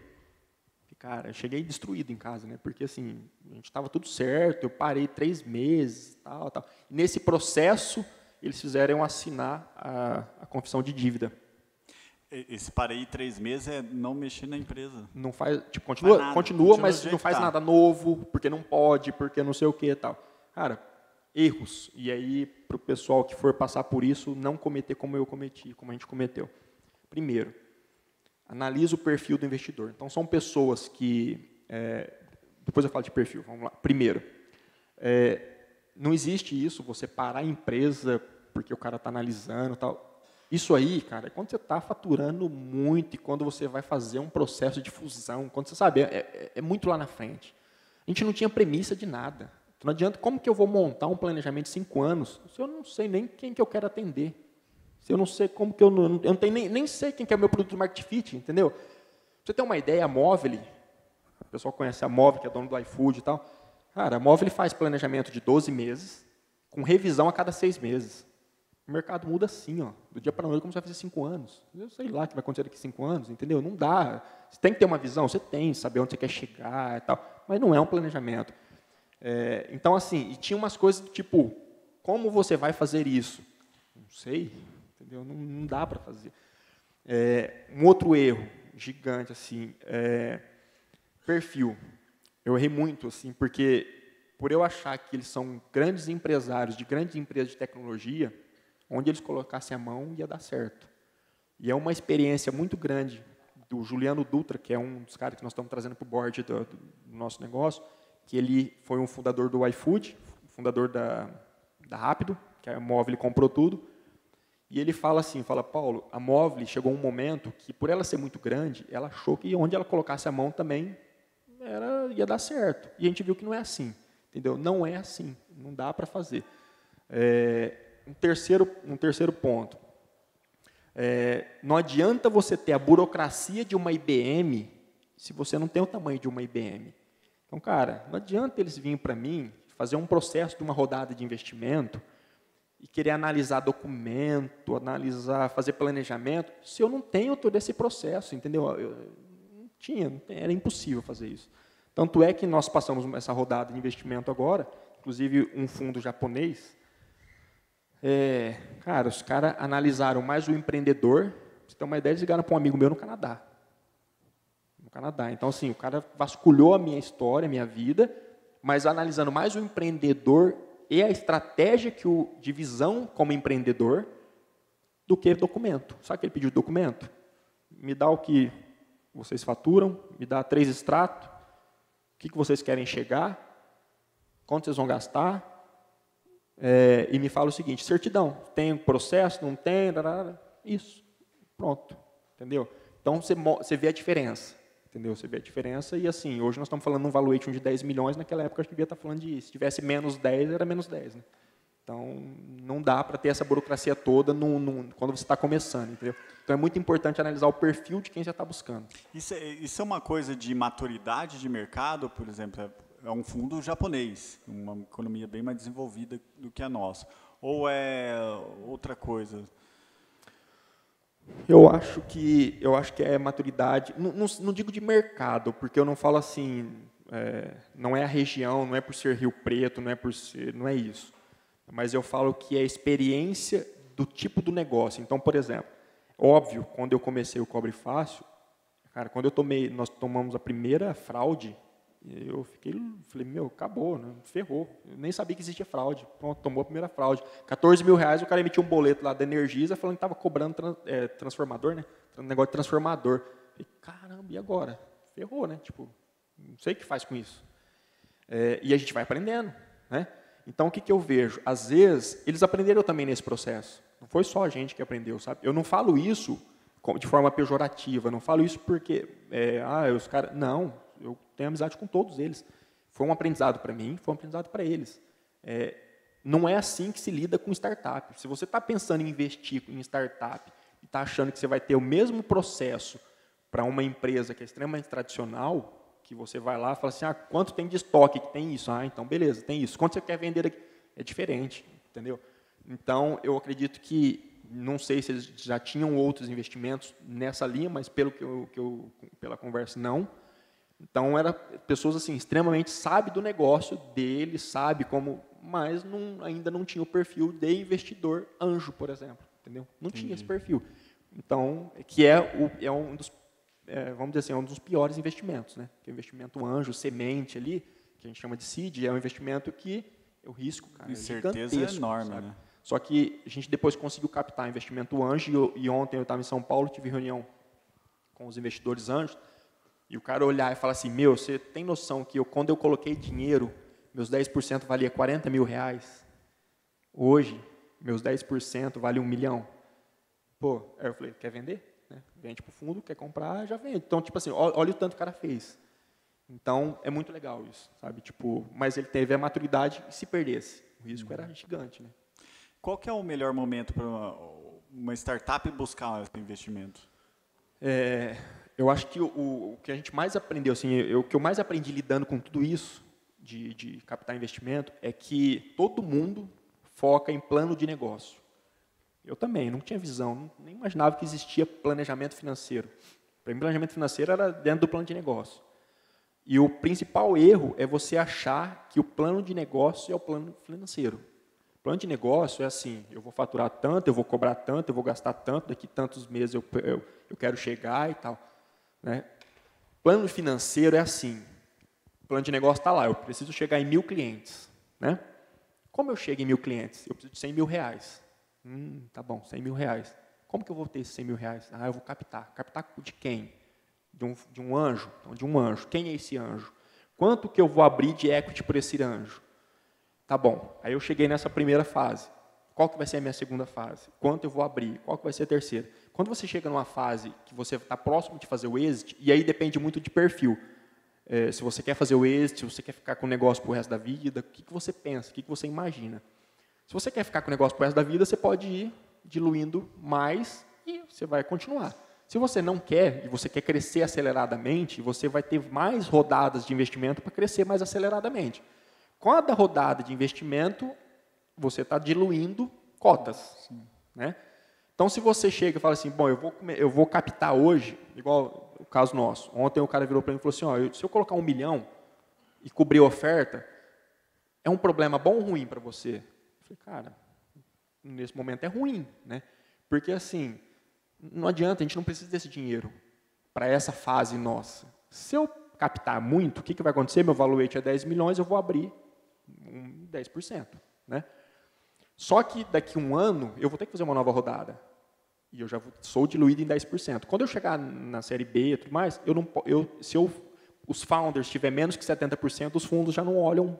cara, eu cheguei destruído em casa, né? Porque assim, a gente estava tudo certo, eu parei 3 meses, tal. E nesse processo, eles fizeram assinar a confissão de dívida. Esse parei 3 meses é não mexer na empresa. Não faz, tipo, continua, mas não faz nada novo, porque não pode, porque não sei o que e tal. Cara, erros. E aí, para o pessoal que for passar por isso, não cometer como eu cometi, como a gente cometeu. Primeiro, analisa o perfil do investidor. Então, são pessoas que... depois eu falo de perfil, vamos lá. Primeiro, não existe isso, você parar a empresa porque o cara está analisando e tal. Isso aí, cara, é quando você está faturando muito e quando você vai fazer um processo de fusão, quando você sabe, é muito lá na frente. A gente não tinha premissa de nada. Então, não adianta, como que eu vou montar um planejamento de 5 anos se eu não sei nem quem que eu quero atender? Se eu não sei como que eu não tenho nem sei quem que é o meu produto do Market Fit, entendeu? você tem uma ideia, a Movile, o pessoal conhece a Movile, que é dono do iFood e tal. Cara, a Movile faz planejamento de 12 meses, com revisão a cada 6 meses. O mercado muda assim, ó, do dia para a noite, como você vai fazer 5 anos. Eu sei lá o que vai acontecer daqui a 5 anos, entendeu? Não dá. Você tem que ter uma visão, você tem, saber onde você quer chegar e tal, mas não é um planejamento. Então, assim, e tinha umas coisas do tipo, como você vai fazer isso? Não sei, entendeu? Não dá para fazer. Um outro erro gigante, assim, perfil. Eu errei muito, assim, porque por eu achar que eles são grandes empresários de grandes empresas de tecnologia, onde eles colocassem a mão ia dar certo. E é uma experiência muito grande do Juliano Dutra, que é um dos caras que nós estamos trazendo para o board do nosso negócio, que ele foi um fundador do iFood, fundador da Rápido, que a Movile comprou tudo, e ele fala assim, Paulo, a Movile chegou um momento que, por ela ser muito grande, ela achou que onde ela colocasse a mão também ia dar certo. E a gente viu que não é assim, entendeu? Não é assim, não dá para fazer. Um terceiro ponto. Não adianta você ter a burocracia de uma IBM se você não tem o tamanho de uma IBM. Então, cara, não adianta eles virem para mim fazer um processo de uma rodada de investimento e querer analisar documento, fazer planejamento, se eu não tenho todo esse processo, entendeu? Era impossível fazer isso. Tanto é que nós passamos essa rodada de investimento agora, inclusive um fundo japonês. Cara, os caras analisaram mais o empreendedor. Pra você ter uma ideia, eles ligaram para um amigo meu no Canadá. Então, assim, o cara vasculhou a minha história, a minha vida, mas analisando mais o empreendedor e a estratégia de visão como empreendedor do que documento. Sabe o que ele pediu de documento? Me dá o que vocês faturam, me dá 3 extratos, o que vocês querem chegar, quanto vocês vão gastar, e me fala o seguinte, certidão, tem processo, não tem, isso, pronto, entendeu? Então, você vê a diferença, entendeu? Você vê a diferença e, assim, hoje nós estamos falando de um valuation de 10 milhões, naquela época eu devia estar falando se tivesse menos 10, era menos 10, né? Então, não dá para ter essa burocracia toda quando você está começando, entendeu? Então, é muito importante analisar o perfil de quem já está buscando. Isso é uma coisa de maturidade de mercado, por exemplo, é um fundo japonês, uma economia bem mais desenvolvida do que a nossa. Ou é outra coisa? Eu acho que é maturidade, não digo de mercado, porque eu não falo assim, não é a região, não é por ser Rio Preto, não é isso. Mas eu falo que é a experiência do tipo do negócio. Então, por exemplo, óbvio, quando eu comecei o Cobre Fácil, cara, quando nós tomamos a primeira fraude, eu falei, acabou, né? Ferrou. Eu nem sabia que existia fraude. Pronto, tomou a primeira fraude. R$14 mil, o cara emitiu um boleto lá da Energisa falando que estava cobrando transformador, né? Um negócio de transformador. Eu falei, caramba, e agora? Ferrou, né? Tipo, não sei o que faz com isso. E a gente vai aprendendo, né? Então, o que eu vejo? Às vezes, eles aprenderam também nesse processo. Não foi só a gente que aprendeu, sabe? Eu não falo isso de forma pejorativa, não falo isso porque, os caras... Não, eu tenho amizade com todos eles. Foi um aprendizado para mim, foi um aprendizado para eles. Não é assim que se lida com startup. Se você está pensando em investir em startup e está achando que você vai ter o mesmo processo para uma empresa que é extremamente tradicional, que você vai lá e fala assim, quanto tem de estoque que tem isso? Então, beleza, tem isso. Quanto você quer vender aqui? É diferente, entendeu? Então, eu acredito que, não sei se eles já tinham outros investimentos nessa linha, mas pela conversa, não. Então, eram pessoas assim, extremamente sábias do negócio dele, sabe como, mas ainda não tinha o perfil de investidor anjo, por exemplo, entendeu? Não tinha esse perfil. Então, que é um dos, vamos dizer assim, é um dos piores investimentos, né? Que é o investimento anjo, semente ali, que a gente chama de seed, é um investimento que o risco, cara, incerteza é enorme, sabe? né? Só que a gente depois conseguiu captar investimento anjo e ontem eu estava em São Paulo, tive reunião com os investidores anjos, e o cara olhar e falar assim, você tem noção que quando eu coloquei dinheiro, meus 10% valia R$40 mil. Hoje, meus 10% vale R$1 milhão. Aí eu falei, quer vender? Vende para o fundo, quer comprar, já vende. Então, tipo assim, olha o tanto que o cara fez. Então, é muito legal isso, sabe? Tipo, mas ele teve a maturidade e se perdesse. O risco era gigante, né? Qual que é o melhor momento para uma startup buscar esse investimento? Eu acho que o que a gente mais aprendeu, assim, o que eu mais aprendi lidando com tudo isso, de captar investimento, é que todo mundo foca em plano de negócio. Eu também, não tinha visão, nem imaginava que existia planejamento financeiro. Para mim, planejamento financeiro era dentro do plano de negócio. E o principal erro é você achar que o plano de negócio é o plano financeiro. O plano de negócio é assim, eu vou faturar tanto, eu vou cobrar tanto, eu vou gastar tanto, daqui tantos meses eu quero chegar e tal. Né? Plano financeiro é assim, o plano de negócio está lá, eu preciso chegar em 1.000 clientes. Né? Como eu chego em 1.000 clientes? Eu preciso de 100 mil reais. Tá bom, 100 mil reais. Como que eu vou ter esses 100 mil reais? Eu vou captar. Captar de quem? De um anjo? Então, de um anjo. Quem é esse anjo? Quanto que eu vou abrir de equity por esse anjo? Tá bom, aí eu cheguei nessa primeira fase. Qual que vai ser a minha segunda fase? Quanto eu vou abrir? Qual que vai ser a terceira? Quando você chega numa fase que você está próximo de fazer o exit, e aí depende muito de perfil. Se você quer fazer o exit, se você quer ficar com o negócio para o resto da vida, o que você pensa, o que você imagina? Se você quer ficar com o negócio para o resto da vida, você pode ir diluindo mais e você vai continuar. Se você não quer, e você quer crescer aceleradamente, você vai ter mais rodadas de investimento para crescer mais aceleradamente. Cada rodada de investimento, você está diluindo cotas. Né? Então, se você chega e fala assim, bom, eu vou captar hoje, igual o caso nosso. Ontem o cara virou para mim e falou assim, se eu colocar 1 milhão e cobrir a oferta, é um problema bom ou ruim para você? Eu falei, cara, nesse momento é ruim. Né? Porque, assim, não adianta, a gente não precisa desse dinheiro para essa fase nossa. Se eu captar muito, o que vai acontecer? Meu valuation é 10 milhões, eu vou abrir 10%. Né? Só que daqui a um ano, eu vou ter que fazer uma nova rodada. E eu já sou diluído em 10%. Quando eu chegar na série B e tudo mais, se os founders tiver menos que 70%, os fundos já não olham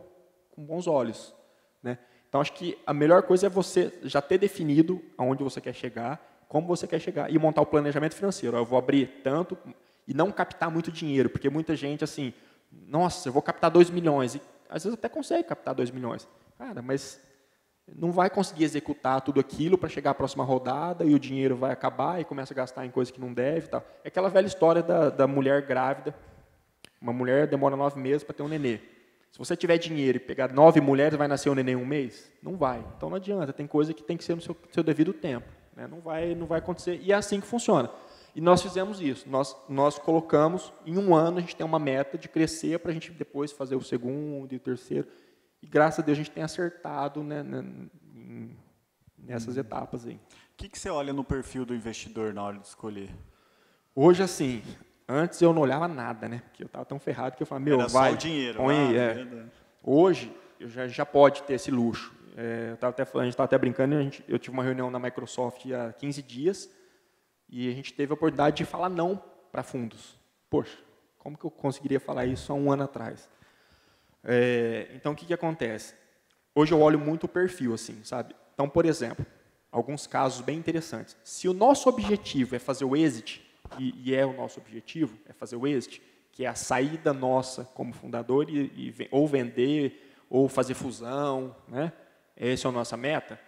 com bons olhos. Né? Então, acho que a melhor coisa é você já ter definido aonde você quer chegar, como você quer chegar, e montar o planejamento financeiro. Eu vou abrir tanto e não captar muito dinheiro, porque muita gente, assim, nossa, eu vou captar 2 milhões. E, às vezes até consegue captar 2 milhões. Cara, mas não vai conseguir executar tudo aquilo para chegar à próxima rodada e o dinheiro vai acabar e começa a gastar em coisas que não deve. Tal. É aquela velha história da mulher grávida. Uma mulher demora 9 meses para ter um nenê. Se você tiver dinheiro e pegar 9 mulheres, vai nascer um neném em 1 mês? Não vai. Então não adianta, tem coisa que tem que ser no seu devido tempo. Né? Não vai acontecer. E é assim que funciona. E nós fizemos isso. Nós colocamos, em um ano, a gente tem uma meta de crescer para a gente depois fazer o segundo e o terceiro. E graças a Deus a gente tem acertado, né, nessas etapas aí. O que você olha no perfil do investidor na hora de escolher? Hoje, assim, antes eu não olhava nada, né? Porque eu estava tão ferrado que eu falava, Era vai, só o dinheiro. põe aí. Hoje, eu já pode ter esse luxo. A gente estava até brincando, eu tive uma reunião na Microsoft há 15 dias e a gente teve a oportunidade de falar não para fundos. Poxa, como que eu conseguiria falar isso há um ano atrás? Então, o que acontece? Hoje eu olho muito o perfil, assim, sabe? Então, por exemplo, alguns casos bem interessantes. Se o nosso objetivo é fazer o exit, e é o nosso objetivo, é fazer o exit, que é a saída nossa como fundador, ou vender, ou fazer fusão, né? Essa é a nossa meta.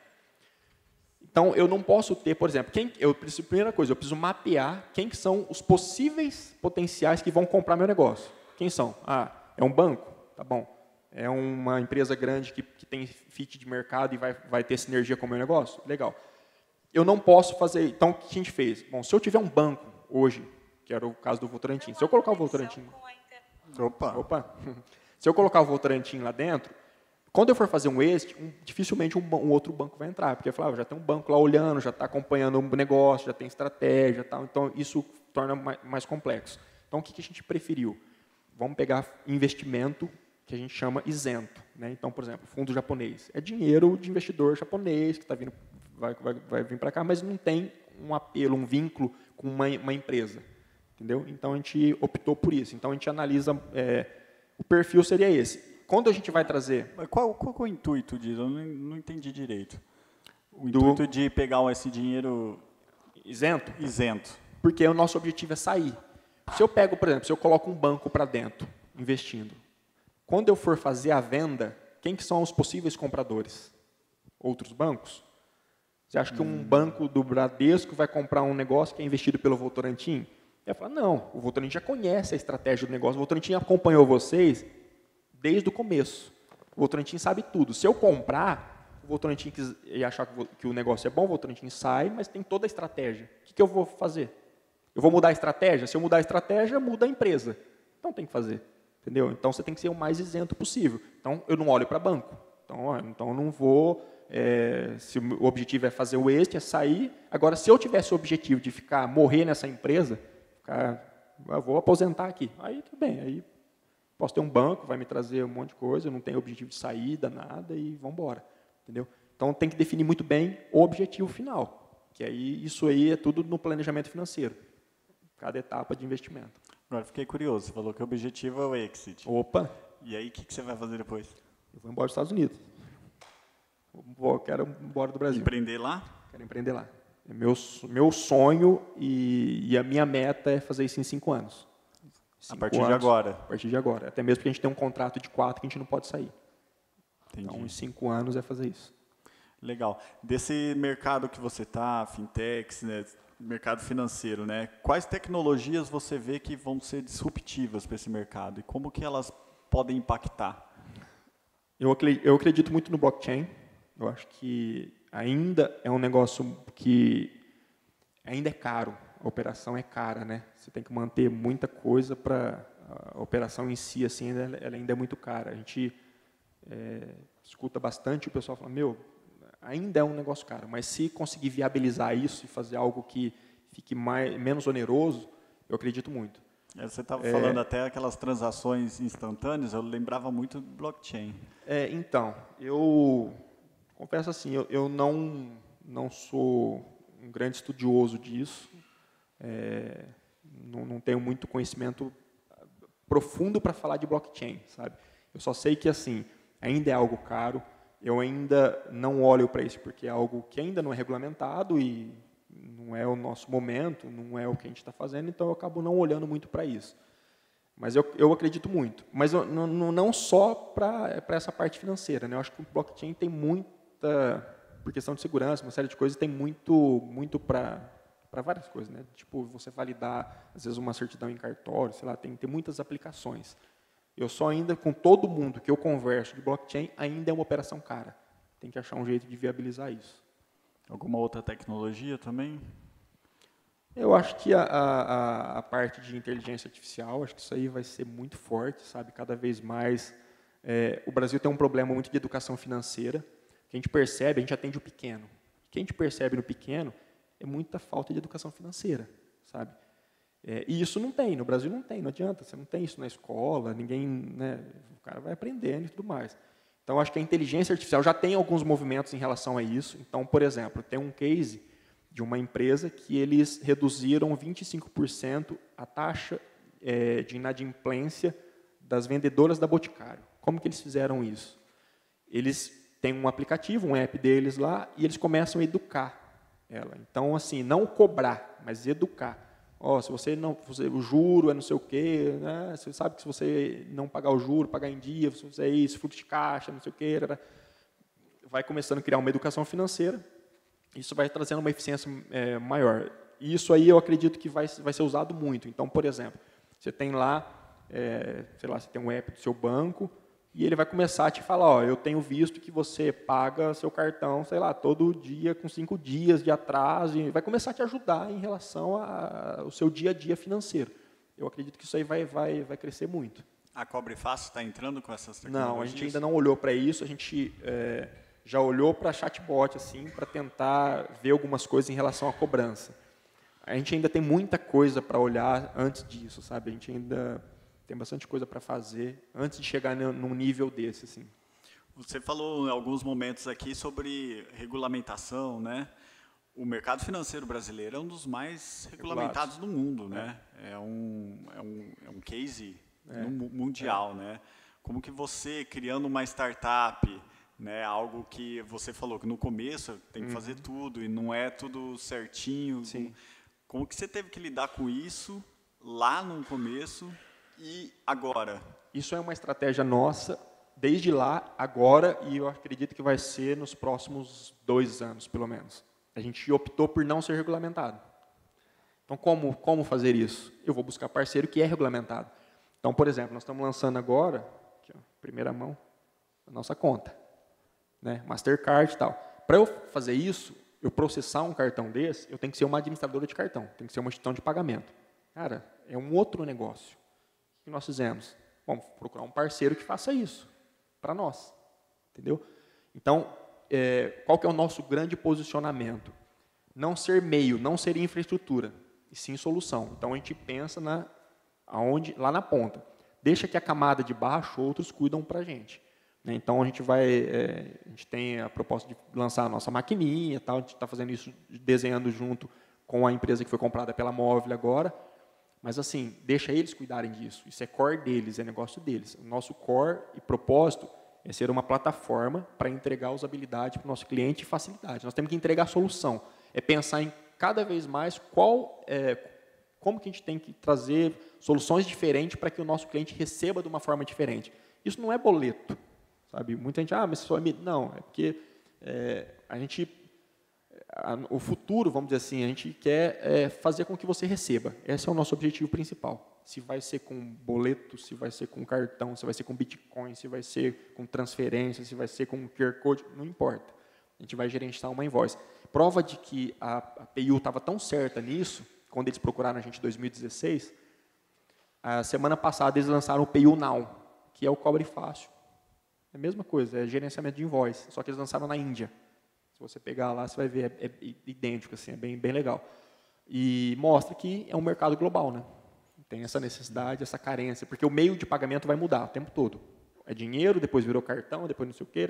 Então, eu não posso ter, por exemplo, primeira coisa, eu preciso mapear quem que são os possíveis potenciais que vão comprar meu negócio. Quem são? É um banco? Tá bom. É uma empresa grande que tem fit de mercado e vai ter sinergia com o meu negócio? Legal. Eu não posso fazer... Então, o que a gente fez? Bom, se eu tiver um banco hoje, que era o caso do Votorantim, se eu colocar o Votorantim... Opa! Se eu colocar o Votorantim lá dentro, quando eu for fazer um exit, dificilmente um outro banco vai entrar, porque eu falava, já tem um banco lá olhando, já está acompanhando o negócio, já tem estratégia, tal, então isso torna mais complexo. Então, o que a gente preferiu? Vamos pegar investimento que a gente chama isento. Né? Então, por exemplo, fundo japonês. É dinheiro de investidor japonês que está vindo, vai vir para cá, mas não tem um apelo, um vínculo com uma empresa. Entendeu? Então, a gente optou por isso. Então, a gente analisa... o perfil seria esse. Quando a gente vai trazer... Mas qual é o intuito disso? Eu não entendi direito. O intuito de pegar esse dinheiro... Isento? Isento. Porque o nosso objetivo é sair. Se eu pego, por exemplo, se eu coloco um banco para dentro, investindo, quando eu for fazer a venda, quem que são os possíveis compradores? Outros bancos? Você acha que um banco do Bradesco vai comprar um negócio que é investido pelo Votorantim? Eu falo, não, o Votorantim já conhece a estratégia do negócio, o Votorantim acompanhou vocês desde o começo. O Votorantim sabe tudo. Se eu comprar, o Votorantim e achar que o negócio é bom, o Votorantim sai, mas tem toda a estratégia. O que eu vou fazer? Eu vou mudar a estratégia? Se eu mudar a estratégia, muda a empresa. Então tem que fazer. Entendeu? Então você tem que ser o mais isento possível. Então eu não olho para banco. Então eu não vou... se o objetivo é fazer o exit, é sair. Agora, se eu tivesse o objetivo de morrer nessa empresa, eu vou aposentar aqui. Aí tudo bem, aí posso ter um banco, vai me trazer um monte de coisa, eu não tenho objetivo de saída, nada, e vamos embora. Entendeu? Então tem que definir muito bem o objetivo final, que aí isso aí é tudo no planejamento financeiro, cada etapa de investimento. Agora fiquei curioso, você falou que o objetivo é o exit. Opa! E aí o que você vai fazer depois? Eu vou embora dos Estados Unidos. Quero ir embora do Brasil. Empreender lá? Quero empreender lá. É meu sonho e a minha meta é fazer isso em 5 anos. A partir de agora? A partir de agora. Até mesmo porque a gente tem um contrato de 4 que a gente não pode sair. Entendi. Então, em 5 anos é fazer isso. Legal. Desse mercado que você está, fintechs, né, mercado financeiro, né, quais tecnologias você vê que vão ser disruptivas para esse mercado? E como que elas podem impactar? Eu acredito muito no blockchain. Eu acho que ainda é um negócio que ainda é caro. A operação é cara, né? Você tem que manter muita coisa para a operação em si, assim, ela ainda é muito cara. A gente escuta bastante o pessoal falando, ainda é um negócio caro, mas se conseguir viabilizar isso e fazer algo que fique menos oneroso, eu acredito muito. Você estava falando até aquelas transações instantâneas, eu lembrava muito do blockchain. Então, eu confesso assim, eu não sou um grande estudioso disso, não tenho muito conhecimento profundo para falar de blockchain, sabe? Eu só sei que assim ainda é algo caro, eu ainda não olho para isso porque é algo que ainda não é regulamentado e não é o nosso momento, não é o que a gente está fazendo, então eu acabo não olhando muito para isso. Mas eu acredito muito. Mas não só para essa parte financeira, né? Eu acho que o blockchain tem muita, por questão de segurança, uma série de coisas, tem muito para várias coisas, né? Tipo, você validar, às vezes, uma certidão em cartório, sei lá, tem muitas aplicações. Eu só ainda, com todo mundo que eu converso de blockchain, ainda é uma operação cara. Tem que achar um jeito de viabilizar isso. Alguma outra tecnologia também? Eu acho que a parte de inteligência artificial, acho que isso aí vai ser muito forte, sabe? Cada vez mais. O Brasil tem um problema muito de educação financeira, que a gente percebe, a gente atende o pequeno. O que a gente percebe no pequeno é muita falta de educação financeira, sabe? E isso não tem, no Brasil não tem, não adianta, você não tem isso na escola, ninguém, né, o cara vai aprendendo e tudo mais. Então, acho que a inteligência artificial já tem alguns movimentos em relação a isso. Então, por exemplo, tem um case de uma empresa que eles reduziram 25% a taxa de inadimplência das vendedoras da Boticário. Como que eles fizeram isso? Eles têm um aplicativo, um app deles lá, e eles começam a educar ela. Então, assim, não cobrar, mas educar. Se você o juro é não sei o quê, né? Você sabe que se você não pagar o juro, pagar em dia, se você isso, fluxo de caixa, não sei o quê, vai começando a criar uma educação financeira. Isso vai trazendo uma eficiência maior. E isso aí eu acredito que vai ser usado muito. Então, por exemplo, você tem lá, sei lá, você tem um app do seu banco e ele vai começar a te falar, eu tenho visto que você paga seu cartão, sei lá, todo dia com 5 dias de atraso, e vai começar a te ajudar em relação ao seu dia a dia financeiro. Eu acredito que isso aí vai crescer muito. A Cobre Fácil está entrando com essas tecnologias? Não, a gente ainda não olhou para isso, a gente já olhou para chatbot, assim, para tentar ver algumas coisas em relação à cobrança. A gente ainda tem muita coisa para olhar antes disso, sabe? A gente ainda tem bastante coisa para fazer antes de chegar num nível desse, assim. Você falou em alguns momentos aqui sobre regulamentação, né? O mercado financeiro brasileiro é um dos mais regulamentados do mundo, né? É um case mundial, né? Como que você, criando uma startup, né, algo que você falou que no começo tem que fazer tudo e não é tudo certinho. Sim. Como que você teve que lidar com isso lá no começo e agora? Isso é uma estratégia nossa, desde lá, agora, e eu acredito que vai ser nos próximos 2 anos, pelo menos. A gente optou por não ser regulamentado. Então, como fazer isso? Eu vou buscar parceiro que é regulamentado. Então, por exemplo, nós estamos lançando agora, aqui, ó, primeira mão, a nossa conta, né? Mastercard e tal. Para eu fazer isso, eu processar um cartão desse, eu tenho que ser uma administradora de cartão, tem que ser uma instituição de pagamento. Cara, é um outro negócio. O que nós fizemos? Vamos procurar um parceiro que faça isso para nós, entendeu? Então, qual que é o nosso grande posicionamento? Não ser meio, não ser infraestrutura, e sim solução. Então, a gente pensa lá na ponta. Deixa que a camada de baixo, outros cuidam para a gente. Então, a gente tem a proposta de lançar a nossa maquininha, tal, a gente está fazendo isso, desenhando junto com a empresa que foi comprada pela Móvel agora, mas assim, deixa eles cuidarem disso, isso é core deles, é negócio deles. O nosso core e propósito é ser uma plataforma para entregar usabilidade para o nosso cliente e facilidade. Nós temos que entregar a solução, é pensar em cada vez mais como que a gente tem que trazer soluções diferentes para que o nosso cliente receba de uma forma diferente. Isso não é boleto. Sabe? Muita gente, mas só não, é porque o futuro, vamos dizer assim, a gente quer fazer com que você receba. Esse é o nosso objetivo principal. Se vai ser com boleto, se vai ser com cartão, se vai ser com Bitcoin, se vai ser com transferência, se vai ser com QR Code, não importa. A gente vai gerenciar uma invoice. Prova de que a PU estava tão certa nisso, quando eles procuraram a gente em 2016, a semana passada eles lançaram o PU Now, que é o Cobre Fácil. É a mesma coisa, é gerenciamento de invoice, só que eles lançaram na Índia. Se você pegar lá, você vai ver, é idêntico, assim, é bem legal. E mostra que é um mercado global, né? Tem essa necessidade, essa carência, porque o meio de pagamento vai mudar o tempo todo. É dinheiro, depois virou cartão, depois não sei o que,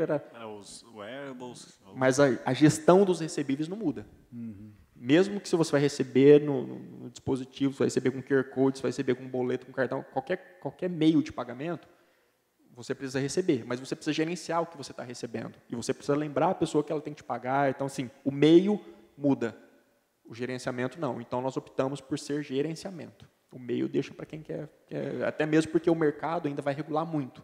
os wearables. Mas a gestão dos recebíveis não muda. Uhum. Mesmo que se você vai receber no dispositivo, você vai receber com QR Code, você vai receber com boleto, com cartão, qualquer meio de pagamento, você precisa receber, mas você precisa gerenciar o que você está recebendo. E você precisa lembrar a pessoa que ela tem que te pagar. Então, assim, o meio muda, o gerenciamento não. Então, nós optamos por ser gerenciamento. O meio deixa para quem quer, até mesmo porque o mercado ainda vai regular muito.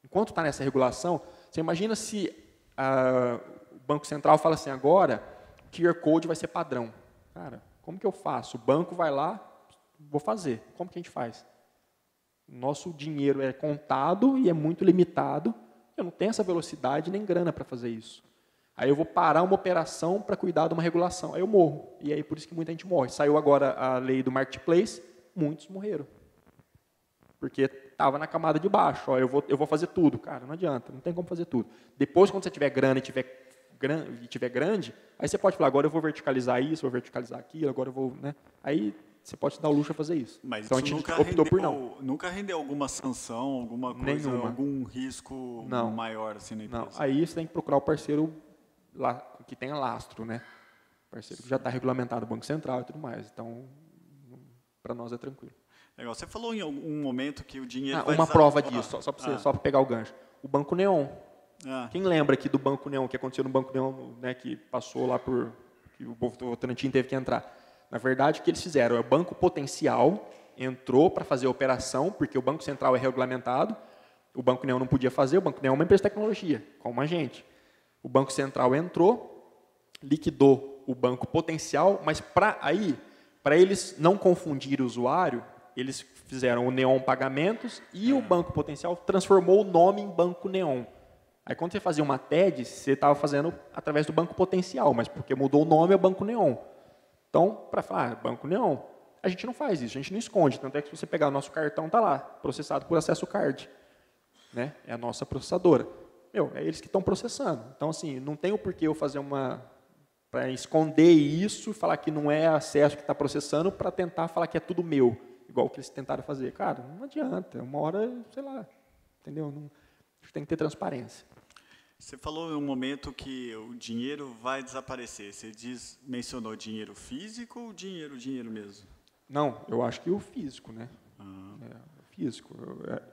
Enquanto está nessa regulação, você imagina se o Banco Central fala assim, agora o QR Code vai ser padrão. Cara, como que eu faço? O banco vai lá, vou fazer. Como que a gente faz? Nosso dinheiro é contado e é muito limitado. Eu não tenho essa velocidade nem grana para fazer isso. Aí eu vou parar uma operação para cuidar de uma regulação. Aí eu morro. E aí por isso que muita gente morre. Saiu agora a lei do marketplace, muitos morreram. Porque estava na camada de baixo. Ó, eu vou fazer tudo. Cara, não adianta, não tem como fazer tudo. Depois, quando você tiver grana e tiver grande, aí você pode falar, agora eu vou verticalizar isso, vou verticalizar aquilo, agora eu vou... Né? Aí você pode se dar o luxo a fazer isso. Mas então, isso a gente optou por não. Nunca rendeu alguma sanção, alguma coisa, Nenhuma. algum risco maior assim na empresa? Não. Aí você tem que procurar o parceiro lá, que tenha lastro, né? Parceiro que já está regulamentado, Banco Central e tudo mais. Então, para nós é tranquilo. Legal. Você falou em algum momento que o dinheiro uma prova disso, só para pegar o gancho. O Banco Neon. Quem lembra aqui do Banco Neon, que aconteceu no Banco Neon, né, que passou lá que o Votorantim teve que entrar? Na verdade, o que eles fizeram? O Banco Potencial entrou para fazer a operação, porque o Banco Central é regulamentado, o Banco Neon não podia fazer, o Banco Neon é uma empresa de tecnologia, como a gente. O Banco Central entrou, liquidou o Banco Potencial, mas para eles não confundirem o usuário, eles fizeram o Neon Pagamentos e o Banco Potencial transformou o nome em Banco Neon. Aí, quando você fazia uma TED, você estava fazendo através do Banco Potencial, mas porque mudou o nome é Banco Neon. Então, para falar, Banco Neon, a gente não faz isso, a gente não esconde. Tanto é que se você pegar o nosso cartão, está lá, processado por acesso card. Né? É a nossa processadora. É eles que estão processando. Então, assim, não tem o porquê eu fazer para esconder isso e falar que não é acesso que está processando para tentar falar que é tudo meu, igual o que eles tentaram fazer. Cara, não adianta. Uma hora, sei lá, entendeu? A gente tem que ter transparência. Você falou em um momento que o dinheiro vai desaparecer. Você mencionou dinheiro físico ou dinheiro mesmo? Não, eu acho que o físico, né? O físico.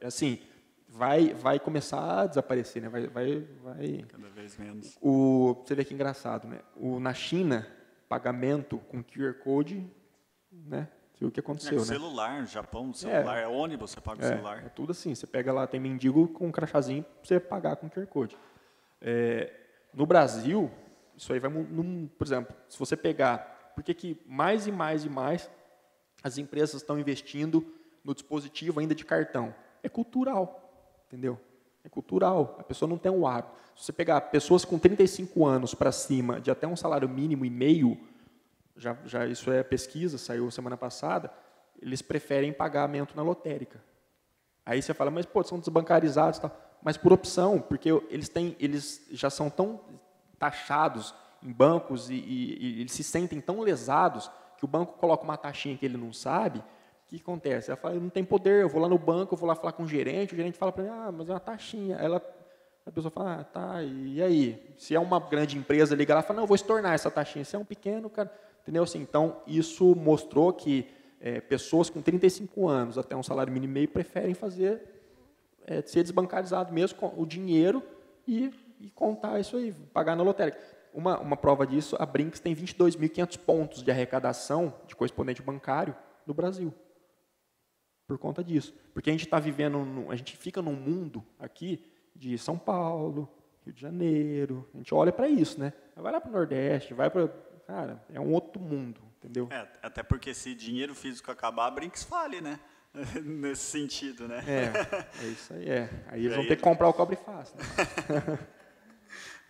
Assim, vai começar a desaparecer, né? Vai cada vez menos. Você vê que engraçado, né? Na China, pagamento com QR Code, né? Você viu o que aconteceu, né? Celular, no Japão, celular, é ônibus, você paga o celular. É tudo assim, você pega lá, tem mendigo com um crachazinho para você pagar com QR Code. No Brasil, isso aí vai, por exemplo, se você pegar, por que mais e mais as empresas estão investindo no dispositivo ainda de cartão. É cultural, entendeu? É cultural. A pessoa não tem um hábito. Se você pegar pessoas com 35 anos para cima, de até um salário mínimo e meio, já isso é pesquisa, saiu semana passada, eles preferem pagamento na lotérica. Aí você fala, mas pô, são desbancarizados e tal. Mas por opção, porque eles já são tão taxados em bancos e eles se sentem tão lesados que o banco coloca uma taxinha que ele não sabe. O que acontece? Ela fala, eu não tenho poder, eu vou lá no banco, eu vou lá falar com o gerente fala para mim, mas é uma taxinha. A pessoa fala, tá, e aí? Se é uma grande empresa, liga lá e fala, não, eu vou estornar essa taxinha. Se é um pequeno, cara, entendeu? Assim, então, isso mostrou que pessoas com 35 anos até um salário mínimo e meio preferem ser desbancarizado mesmo com o dinheiro e contar isso aí, pagar na lotérica. Uma prova disso, a Brinks tem 22.500 pontos de arrecadação de correspondente bancário no Brasil. Por conta disso. Porque a gente está vivendo, a gente fica num mundo aqui de São Paulo, Rio de Janeiro, a gente olha para isso, né? Vai lá para o Nordeste, vai para... Cara, é um outro mundo, entendeu? Até porque se dinheiro físico acabar, a Brinks fale, né? Nesse sentido, né? É isso aí, Aí eles vão ter que comprar o cobre fácil. Né?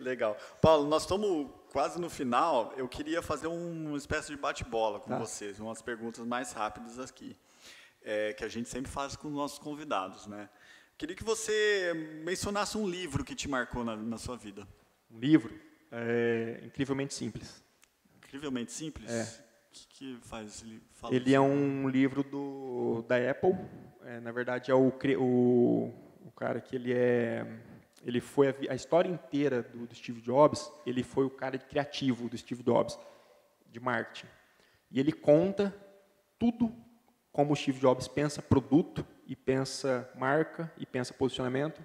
Legal. Paulo, nós estamos quase no final. Eu queria fazer uma espécie de bate-bola com vocês, umas perguntas mais rápidas aqui, que a gente sempre faz com os nossos convidados, né? Queria que você mencionasse um livro que te marcou na sua vida. Um livro? Incrivelmente Simples. Incrivelmente Simples? O que faz ele falar? Ele é um livro da Apple. Na verdade, é o cara que ele foi a história inteira do Steve Jobs. Ele foi o cara criativo do Steve Jobs, de marketing. E ele conta tudo como o Steve Jobs pensa produto, e pensa marca, e pensa posicionamento,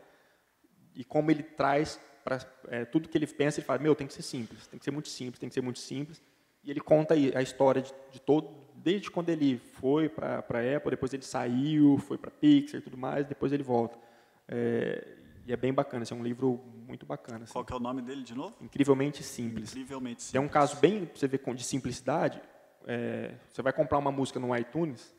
e como ele traz para tudo que ele pensa, ele fala, tem que ser simples, tem que ser muito simples, tem que ser muito simples. E ele conta aí a história de todo, desde quando ele foi para a Apple, depois ele saiu, foi para a Pixar e tudo mais, depois ele volta. E é bem bacana, é um livro muito bacana. Assim. Qual que é o nome dele de novo? Incrivelmente Simples. Incrivelmente Simples. É um caso bem, pra você ver, de simplicidade. Você vai comprar uma música no iTunes,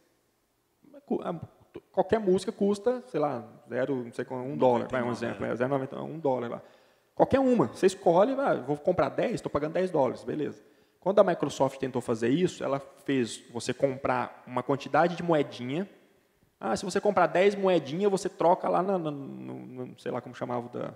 qualquer música custa, sei lá, $1, vai um exemplo, $0,99, $1 lá. Qualquer uma, você escolhe, vou comprar 10, estou pagando $10, beleza. Quando a Microsoft tentou fazer isso, ela fez você comprar uma quantidade de moedinha. Se você comprar 10 moedinhas, você troca lá, sei lá como chamava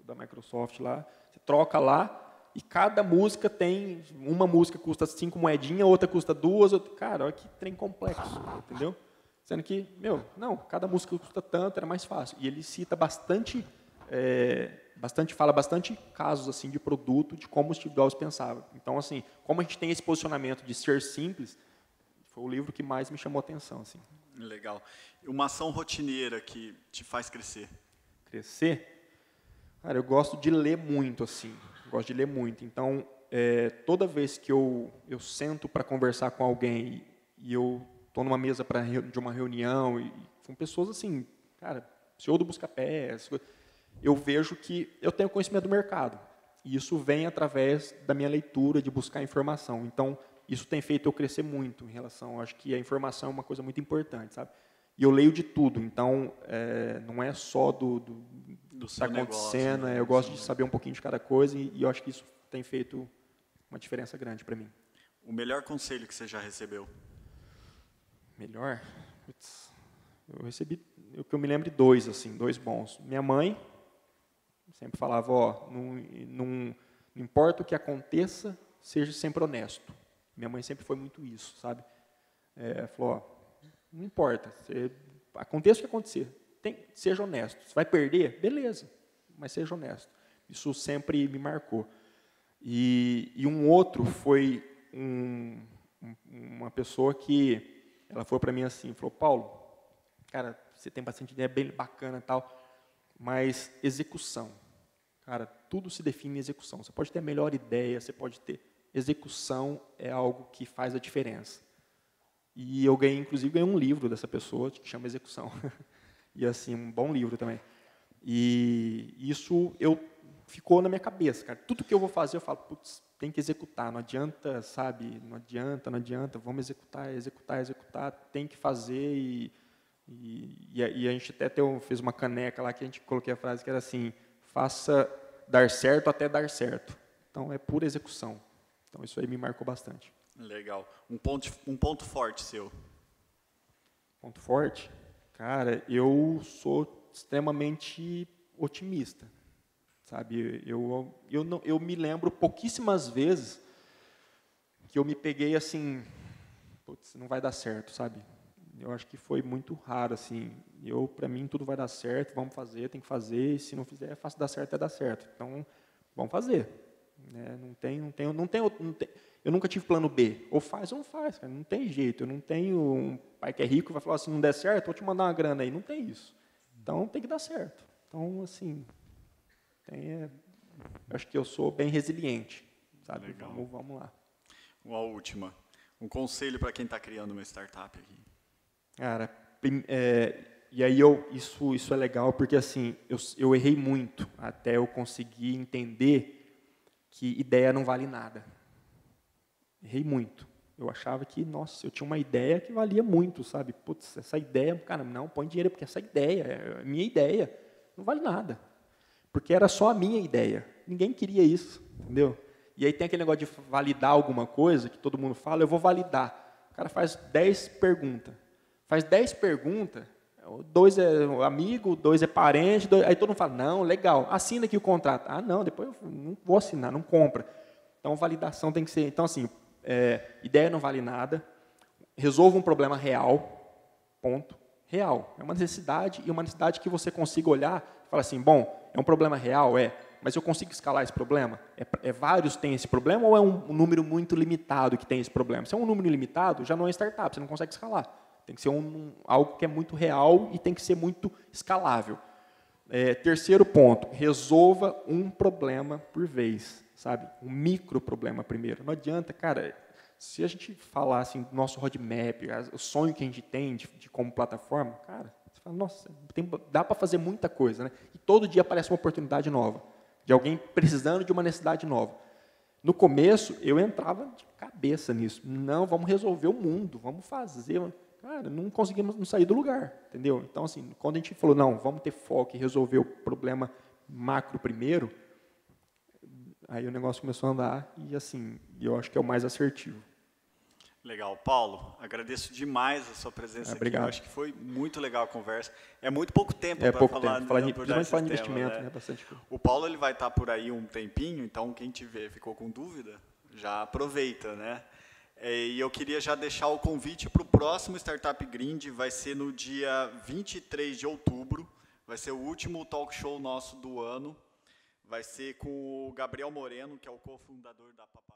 da Microsoft lá, você troca lá, e cada música tem, uma música custa 5 moedinhas, outra custa 2, cara, olha que trem complexo, entendeu? Sendo que, cada música custa tanto, era mais fácil. E ele cita fala bastante casos assim de produto, de como o Steve Jobs pensava. Então, assim, como a gente tem esse posicionamento de ser simples, foi o livro que mais me chamou a atenção. Assim. Legal. E uma ação rotineira que te faz crescer? Crescer? Cara, eu gosto de ler muito, assim. Gosto de ler muito. Então, toda vez que eu sento para conversar com alguém e eu estou numa mesa de uma reunião e com pessoas assim, cara, CEO do Buscapé, eu vejo que eu tenho conhecimento do mercado. E isso vem através da minha leitura, de buscar informação. Então, isso tem feito eu crescer muito em relação, acho que a informação é uma coisa muito importante, sabe? E eu leio de tudo, então, não é só do que está acontecendo, eu gosto de saber um pouquinho de cada coisa e eu acho que isso tem feito uma diferença grande para mim. O melhor conselho que você já recebeu? Melhor? Eu recebi, eu me lembro de 2, assim, 2 bons. Minha mãe sempre falava, não importa o que aconteça, seja sempre honesto. Minha mãe sempre foi muito isso, sabe? Falou, não importa, aconteça o que acontecer, seja honesto. Você vai perder? Beleza, mas seja honesto. Isso sempre me marcou. E um outro foi uma pessoa que ela falou para mim assim, falou, Paulo, cara, você tem bastante ideia bem bacana e tal, mas execução. Cara, tudo se define em execução. Você pode ter a melhor ideia, você pode ter... Execução é algo que faz a diferença. E eu inclusive ganhei um livro dessa pessoa que chama Execução. E assim, um bom livro também. E isso ficou na minha cabeça, cara. Tudo que eu vou fazer, eu falo, putz, tem que executar, não adianta, sabe, não adianta, vamos executar, tem que fazer e a gente até fez uma caneca lá que a gente coloquei a frase que era assim, faça dar certo até dar certo. Então, é pura execução. Então, isso aí me marcou bastante. Legal. Um ponto forte seu. Ponto forte? Cara, eu sou extremamente otimista, sabe? Eu me lembro pouquíssimas vezes que eu me peguei assim, putz, não vai dar certo, sabe? Eu acho que foi muito raro, assim. Para mim, tudo vai dar certo, vamos fazer, tem que fazer, e se não fizer, é fácil dar certo, é dar certo. Então, vamos fazer. Né? Eu nunca tive plano B. Ou faz ou não faz, cara. Não tem jeito. Eu não tenho um pai que é rico e vai falar assim, não der certo, vou te mandar uma grana aí. Não tem isso. Então, tem que dar certo. Então, assim, acho que eu sou bem resiliente, sabe? Vamos lá. Uma última. Um conselho para quem está criando uma startup aqui. Cara, e aí isso é legal porque assim eu errei muito até eu conseguir entender que ideia não vale nada. Errei muito. Eu achava que, nossa, eu tinha uma ideia que valia muito, sabe? Putz, essa ideia, cara, não, põe dinheiro porque essa ideia, é a minha ideia, não vale nada. Porque era só a minha ideia. Ninguém queria isso, entendeu? E aí tem aquele negócio de validar alguma coisa que todo mundo fala, eu vou validar. O cara faz 10 perguntas. Faz 10 perguntas, 2 é amigo, 2 é parente, aí todo mundo fala, não, legal, assina aqui o contrato. Ah, não, depois eu não vou assinar, não compra. Então, validação tem que ser... Então, assim, ideia não vale nada, resolva um problema real, ponto, real. É uma necessidade, e uma necessidade que você consiga olhar e falar assim, bom, é um problema real? Mas eu consigo escalar esse problema? Vários têm esse problema ou é um número muito limitado que tem esse problema? Se é um número limitado, já não é startup, você não consegue escalar. Tem que ser algo que é muito real e tem que ser muito escalável. Terceiro ponto, resolva um problema por vez, sabe? Um micro problema primeiro. Não adianta, cara, se a gente falar assim, do nosso roadmap, o sonho que a gente tem de como plataforma, cara, você fala, nossa, dá para fazer muita coisa, né? E todo dia aparece uma oportunidade nova, de alguém precisando de uma necessidade nova. No começo, eu entrava de cabeça nisso. Não, vamos resolver o mundo, vamos fazer... Cara, não conseguimos sair do lugar, entendeu? Então, assim, quando a gente falou, não, vamos ter foco e resolver o problema macro primeiro, aí o negócio começou a andar e, assim, eu acho que é o mais assertivo. Legal. Paulo, agradeço demais a sua presença aqui. Obrigado. Eu acho que foi muito legal a conversa. É muito pouco tempo para falar de investimento, né? Bastante coisa. O Paulo ele vai estar por aí um tempinho, então quem ficou com dúvida, já aproveita, né? E eu queria já deixar o convite para o próximo Startup Grind, vai ser no dia 23 de outubro, vai ser o último talk show nosso do ano, vai ser com o Gabriel Moreno, que é o cofundador da Papá.